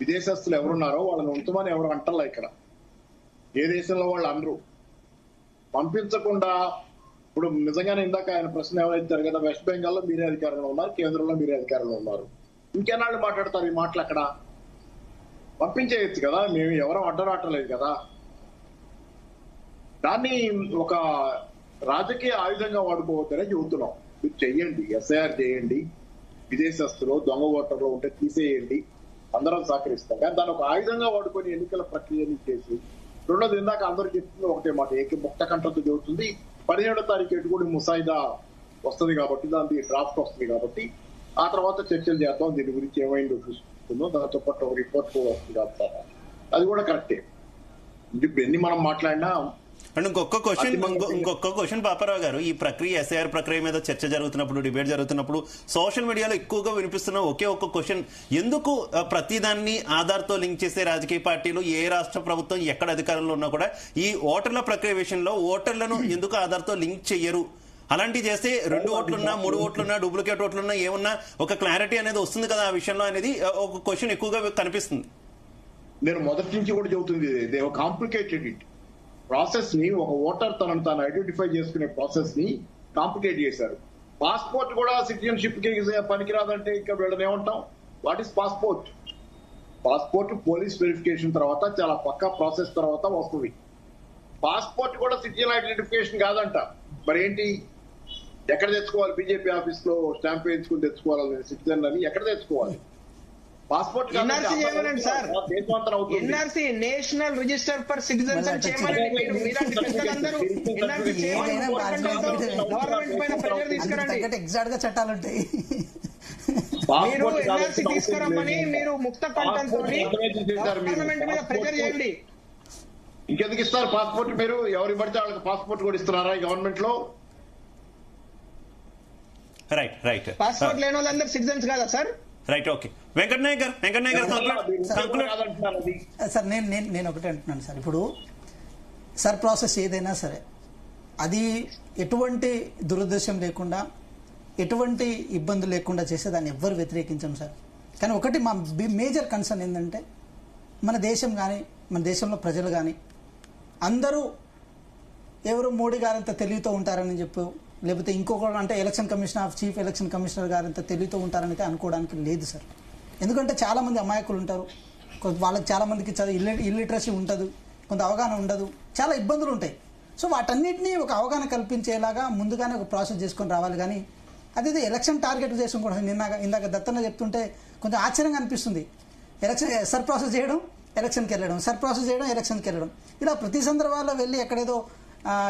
విదేశస్తులు ఎవరున్నారో వాళ్ళని ఉంచమని ఎవరు అంటల్లా. ఇక్కడ ఏ దేశంలో వాళ్ళు అనరు. పంపించకుండా ఇప్పుడు నిజంగానే ఇందాక ఆయన ప్రశ్న ఎవరైతారు కదా, వెస్ట్ బెంగాల్లో మీరే అధికారంలో ఉన్నారు, కేంద్రంలో మీరే అధికారంలో ఉన్నారు, ఇంకెన్నాళ్ళు మాట్లాడతారు ఈ మాటలు? అక్కడ పంపించేయచ్చు కదా, మేము ఎవరో అడ్డరాటలేదు కదా. దాన్ని ఒక రాజకీయ ఆయుధంగా వాడుకోవద్దనే చెబుతున్నాం. మీరు చెయ్యండి, ఎస్ఐఆర్ చేయండి, విదేశస్తులు దొంగ ఓటర్లు ఉంటే తీసేయండి, అందరం సహకరిస్తాం. కానీ దాన్ని ఒక ఆయుధంగా వాడుకొని ఎన్నికల ప్రక్రియని చేసి, రెండోది ఇందాక అందరూ చెప్తుంది ఒకటే మాట, ముక్త కంఠంతో చెబుతుంది 17వ తారీఖు కూడా ముసాయిదా వస్తుంది కాబట్టి, దాని డ్రాఫ్ట్ వస్తుంది కాబట్టి ఆ తర్వాత చర్చలు చేద్దాం, దీని గురించి ఏమైందో చూసుకుంటుందో, దాంతో పాటు ఒక రిపోర్ట్ వస్తుంది కాబట్టి అది కూడా కరెక్టే. ఇప్పుడు ఎన్ని మనం మాట్లాడినా. అండ్ ఇంకొక క్వశ్చన్ పాపారావు గారు, ఈ ప్రక్రియ ఎస్ఐఆర్ ప్రక్రియ మీద చర్చ జరుగుతున్నప్పుడు, డిబేట్ జరుగుతున్నప్పుడు సోషల్ మీడియాలో ఎక్కువగా వినిపిస్తున్న ఒకే ఒక్క క్వశ్చన్, ఎందుకు ప్రతిదాన్ని ఆధార్తో లింక్ చేసే రాజకీయ పార్టీలు ఏ రాష్ట్ర ప్రభుత్వం ఎక్కడ అధికారంలో ఉన్నా కూడా ఈ ఓటర్ల ప్రక్రియ విషయంలో ఓటర్లను ఎందుకు ఆధార్తో లింక్ చెయ్యరు? అలాంటివి చేస్తే 2 ఓట్లున్నా 3 ఓట్లున్నా డూప్లికేట్ ఓట్లున్నా ఏమన్నా ఒక క్లారిటీ అనేది వస్తుంది కదా ఆ విషయంలో అనేది ఒక క్వశ్చన్ ఎక్కువగా కనిపిస్తుంది. నేను మొదటి నుంచి కూడా చెబుతుంది, దే కాంప్లికేటెడ్ ఇట్ ప్రాసెస్ ని, ఒక ఓటర్ తనను తాను ఐడెంటిఫై చేసుకునే ప్రాసెస్ ని కాంప్లికేట్ చేశారు. పాస్పోర్ట్ కూడా సిటిజన్షిప్ కి పనికిరాదంటే ఇంకా వీళ్ళని ఏమంటాం? What is passport? Passport police verification తర్వాత చాలా పక్కా ప్రాసెస్ తర్వాత వస్తుంది. పాస్పోర్ట్ కూడా సిటిజన్ ఐడెంటిఫికేషన్ కాదంట. మరి ఏంటి, ఎక్కడ తెచ్చుకోవాలి? బీజేపీ ఆఫీస్ లో స్టాంప్ వేయించుకుని తెచ్చుకోవాలి సిటిజన్ అని ఎక్కడ తెచ్చుకోవాలి? పాస్పోర్ట్ ఎన్ఆర్సీ చేయమనండి sir, NRC national register for citizens అని చేయమనండి. ఎన్ఆర్సీ చేయమని గవర్నమెంట్ పైన ప్రెషర్ తీసుకురండి. ఎగ్జాక్ట్ గా చట్టాలు ఉంటాయి. మీరు ఎన్ఆర్సీ తీసుకురమ్మని మీరు ముక్త కంఠంతో గవర్నమెంట్ మీద ప్రెషర్ చేయండి. ఇంకెందుకు ఇస్తారు పాస్పోర్ట్? మీరు ఎవరి పడితే వాళ్ళకి పాస్పోర్ట్ కూడా ఇస్తున్నారా ఈ గవర్నమెంట్ లో? రైట్ పాస్పోర్ట్ లేని వాళ్ళందరూ సిటిజన్స్ కాదా సార్? Right, okay. వెంకటనాయక్ గారు సార్, నేను ఒకటే అంటున్నాను సార్. ఇప్పుడు సార్ ప్రాసెస్ ఏదైనా సరే అది ఎటువంటి దురుద్దేశం లేకుండా, ఎటువంటి ఇబ్బంది లేకుండా చేస్తే దాన్ని ఎవ్వరు వ్యతిరేకించాం సార్. కానీ ఒకటి మా మేజర్ కన్సర్న్ ఏంటంటే, మన దేశం కానీ మన దేశంలో ప్రజలు కానీ అందరూ ఎవరు మోడీ గారంత తెలివితో ఉంటారని చెప్పు, లేకపోతే ఇంకొకరు అంటే చీఫ్ ఎలక్షన్ కమిషనర్ గారంత తెలివితో ఉంటారని అయితే అనుకోవడానికి లేదు సార్. ఎందుకంటే చాలామంది అమాయకులు ఉంటారు, వాళ్ళకి చాలామందికి ఇల్లిటరసీ ఉంటుంది, కొంత అవగాహన ఉండదు, చాలా ఇబ్బందులు ఉంటాయి. సో వాటన్నిటినీ ఒక అవగాహన కల్పించేలాగా ముందుగానే ఒక ప్రాసెస్ చేసుకొని రావాలి. కానీ అదేదో ఎలక్షన్ టార్గెట్ చేసుకొని ఇందాక దత్తన్న చెప్తుంటే కొంచెం ఆశ్చర్యంగా అనిపిస్తుంది. ఎలక్షన్ సర్ ప్రాసెస్ చేయడం, ఎలక్షన్కి వెళ్ళడం, సర్ ప్రాసెస్ చేయడం, ఎలక్షన్కి వెళ్ళడం, ఇలా ప్రతి సందర్భాల్లో వెళ్ళి ఎక్కడేదో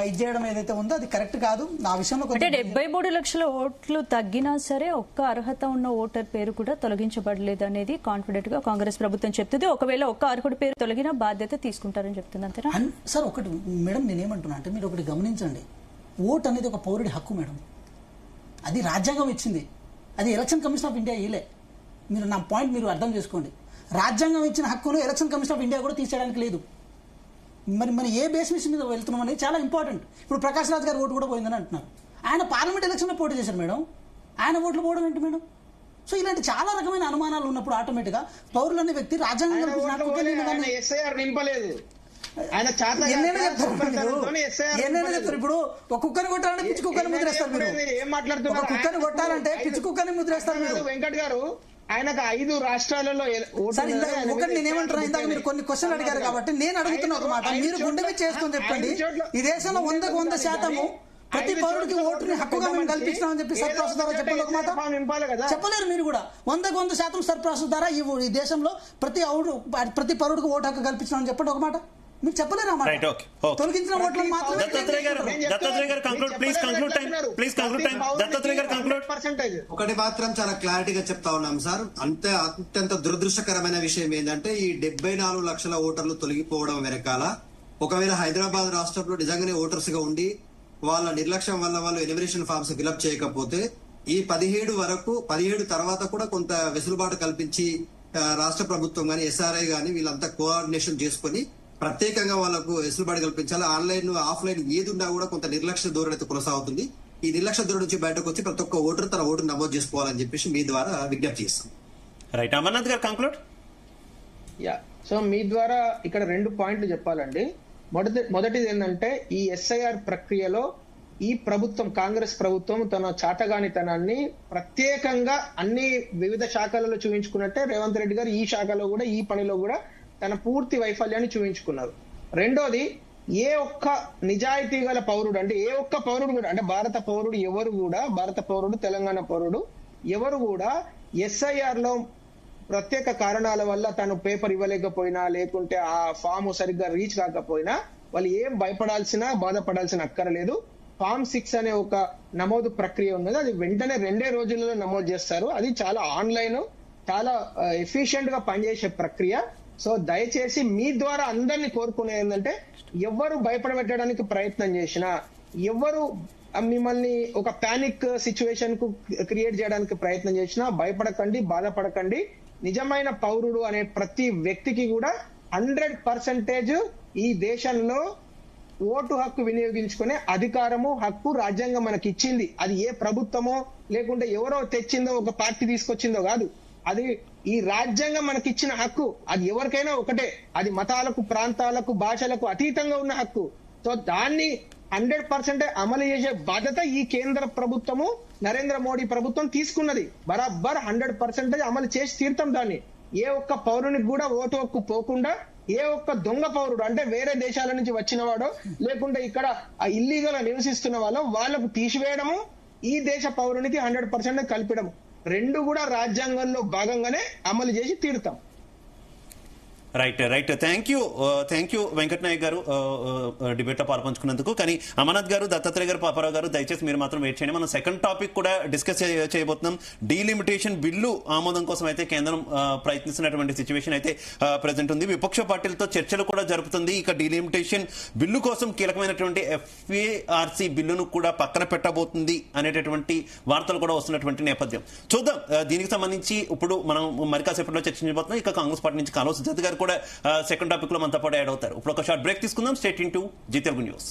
ఇది చేయడం ఏదైతే ఉందో అది కరెక్ట్ కాదు. ఆ విషయంలో 73 లక్షల ఓట్లు తగ్గినా సరే ఒక్క అర్హత ఉన్న ఓటర్ పేరు కూడా తొలగించబడలేదు అనేది కాన్ఫిడెంట్ గా కాంగ్రెస్ ప్రభుత్వం చెప్తుంది. ఒకవేళ ఒక్క అర్హుడి పేరు తొలగినా బాధ్యత తీసుకుంటారని చెప్తుంది. అంతేనా సార్? ఒకటి మేడం, నేనేమంటున్నా అంటే మీరు ఒకటి గమనించండి, ఓట్ అనేది ఒక పౌరుడి హక్కు మేడం. అది రాజ్యాంగం ఇచ్చింది, అది ఎలక్షన్ కమిషన్ ఆఫ్ ఇండియా ఇలే. మీరు నా పాయింట్ మీరు అర్థం చేసుకోండి. రాజ్యాంగం ఇచ్చిన హక్కును ఎలక్షన్ కమిషన్ ఆఫ్ ఇండియా కూడా తీసేయడానికి లేదు. మరి ఏ బేసిస్ మీద వెళ్తున్నాం అనేది చాలా ఇంపార్టెంట్. ఇప్పుడు ప్రకాష్ రాజ్ గారి ఓటు కూడా పోయిందని అంటున్నారు. ఆయన పార్లమెంట్ ఎలక్షన్లో పోటీ చేశారు మేడం, ఆయన ఓట్లు పోవడం ఏంటి మేడం? సో ఇలాంటి చాలా రకమైన అనుమానాలు ఉన్నప్పుడు ఆటోమేటిక్ గా పౌరులు అనే వ్యక్తి రాజ్యాంగం నింపలేదు. ఇప్పుడు ఒక కుక్కని కొట్టాలంటే పిచ్చి కుక్కని ముద్రేస్తారు మీరు. ఏం మాట్లాడుతున్నారు? కుక్కని కొట్టాలంటే పిచ్చి కుక్కని ముద్రేస్తారు మీరు. వెంకట్ గారు, ఆయనకు 5 రాష్ట్రాలలో ఒకటి నేనేమంటున్నా, ఇందాక మీరు కొన్ని క్వశ్చన్లు అడిగారు కాబట్టి నేను అడుగుతున్న ఒక మాట, మీరు గుండె మీద చేసుకొని చెప్పండి. ఈ దేశంలో 100% ప్రతి పౌరుడికి ఓటుని హక్కుగా మేము కల్పించినామని చెప్పి సర్ ప్రాసెస్ ద్వారా చెప్పండి ఒక మాట. చెప్పలేరు మీరు కూడా. 100% సర్ ప్రాసెస్ ద్వారా ఈ దేశంలో ప్రతి పౌరుడికి ఓటు హక్కు కల్పించినామని చెప్పండి ఒక మాట. మీరు చెప్పలేరు అన్నమాట. తొలగించిన ఓట్లను మాత్రమే. ఒకటి మాత్రం చాలా క్లారిటీగా చెప్తా ఉన్నాం సార్. అత్యంత దురదృష్టకరమైన విషయం ఏంటంటే, ఈ 74 లక్షల ఓటర్లు తొలగిపోవడం వెనకాల ఒకవేళ హైదరాబాద్ రాష్ట్రంలో నిజంగానే ఓటర్స్ గా ఉండి వాళ్ళ నిర్లక్ష్యం వల్ల వాళ్ళు ఎనిమినేషన్ ఫామ్స్ ఫిలప్ చేయకపోతే ఈ 17 తర్వాత కూడా కొంత వెసులుబాటు కల్పించి రాష్ట్ర ప్రభుత్వం గానీ ఎస్ఆర్ఐ గానీ వీళ్ళంతా కోఆర్డినేషన్ చేసుకుని ప్రత్యేకంగా వాళ్ళకు వెసులుబాటు కల్పించాలి. ఆన్లైన్ ఆఫ్లైన్ ఏది ఉన్నా కూడా కొంత నిర్లక్ష్య ధోరణి అయితే కొనసాగుతుంది. ఈ నిర్లక్ష్య ధోరణి నుంచి బయటకు వచ్చి ప్రతి ఒక్క ఓటర్ తన ఓటు నమోదు చేసుకోవాలని చెప్పేసి మీ ద్వారా విజ్ఞప్తి చేస్తాం. రైట్, అమర్నాథ్ గారు కంక్లూడ్. సో మీ ద్వారా ఇక్కడ 2 పాయింట్లు చెప్పాలండి. మొదటిది ఏంటంటే, ఈ ఎస్ఐఆర్ ప్రక్రియలో ఈ ప్రభుత్వం కాంగ్రెస్ ప్రభుత్వం తన చాటగానితనాన్ని ప్రత్యేకంగా అన్ని వివిధ శాఖలలో చూపించుకున్నట్టే రేవంత్ రెడ్డి గారు ఈ శాఖలో కూడా ఈ పనిలో కూడా తన పూర్తి వైఫల్యాన్ని చూపించుకున్నారు. రెండోది, ఏ ఒక్క నిజాయితీ గల పౌరుడు అంటే ఏ ఒక్క పౌరుడు కూడా అంటే భారత పౌరుడు తెలంగాణ పౌరుడు ఎవరు కూడా ఎస్ఐఆర్ లో ప్రత్యేక కారణాల వల్ల తను పేపర్ ఇవ్వలేకపోయినా లేకుంటే ఆ ఫామ్ సరిగ్గా రీచ్ కాకపోయినా వాళ్ళు ఏం బాధపడాల్సిన అక్కరలేదు. ఫామ్ 6 అనే ఒక నమోదు ప్రక్రియ ఉన్నది, అది వెంటనే 2 రోజులలో నమోదు చేస్తారు. అది చాలా ఆన్లైన్, చాలా ఎఫిషియెంట్ గా పనిచేసే ప్రక్రియ. సో దయచేసి మీ ద్వారా అందరినీ కోరుకునేది ఏంటంటే ఎవరు భయపడబెట్టడానికి ప్రయత్నం చేసినా, ఎవరు మిమ్మల్ని ఒక పానిక్ సిచ్యువేషన్ కు క్రియేట్ చేయడానికి ప్రయత్నం చేసినా భయపడకండి, బాధపడకండి. నిజమైన పౌరుడు అనే ప్రతి వ్యక్తికి కూడా 100% ఈ దేశంలో ఓటు హక్కు వినియోగించుకునే అధికారము, హక్కు రాజ్యాంగం మనకి ఇచ్చింది. అది ఏ ప్రభుత్వమో లేకుంటే ఎవరో తెచ్చిందో, ఒక పార్టీ తీసుకొచ్చిందో కాదు. అది ఈ రాజ్యాంగం మనకి ఇచ్చిన హక్కు. అది ఎవరికైనా ఒకటే, అది మతాలకు, ప్రాంతాలకు, భాషలకు అతీతంగా ఉన్న హక్కు. సో దాన్ని 100% అమలు చేసే బాధ్యత ఈ కేంద్ర ప్రభుత్వము, నరేంద్ర మోడీ ప్రభుత్వం తీసుకున్నది. బరాబర్ 100% అమలు చేసి తీర్థం దాన్ని. ఏ ఒక్క పౌరునికి కూడా ఓటు హక్కు పోకుండా, ఏ ఒక్క దొంగ పౌరుడు అంటే వేరే దేశాల నుంచి వచ్చిన వాడో లేకుంటే ఇక్కడ ఇల్లీగల్ నివసిస్తున్న వాళ్ళకు తీసివేయడము, ఈ దేశ పౌరునికి 100% కల్పడము, రెండు కూడా రాజ్యాంగంలో భాగంగానే అమలు చేసి తీరుతాం. Right thank you Venkata Nayak గారు డిబేట్ లో పాల్పంచుకున్నందుకు. కానీ అమర్నాథ్ గారు, దత్తాత్రేయ గారు, పాపారావు గారు, దయచేసి మీరు మాత్రం వెయిట్ చేయండి. మనం సెకండ్ టాపిక్ కూడా డిస్కస్ చేయబోతున్నాం. డీలిమిటేషన్ బిల్లు ఆమోదం కోసం అయితే కేంద్రం ప్రయత్నిస్తున్నటువంటి సిచ్యువేషన్ అయితే ప్రెసెంట్ ఉంది. విపక్ష పార్టీలతో చర్చలు కూడా జరుపుతుంది. ఇక డీలిమిటేషన్ బిల్లు కోసం కీలకమైనటువంటి FARC బిల్లును కూడా పక్కన పెట్టబోతుంది అనేటటువంటి వార్తలు కూడా వస్తున్నటువంటి నేపథ్యం. చూద్దాం, దీనికి సంబంధించి ఇప్పుడు మనం మరి కాసేపట్లో చర్చించబోతున్నాం. ఇక కాంగ్రెస్ పార్టీ నుంచి కాళోజీ సతీష్ గారు కూడా సెకండ్ టాపిక్ లో మనతో పాటు యాడ్ అవుతారు. ఇప్పుడు ఒక షార్ట్ బ్రేక్ తీసుకుందాం. స్టేట్ ఇన్ టు జీ తెలుగు న్యూస్.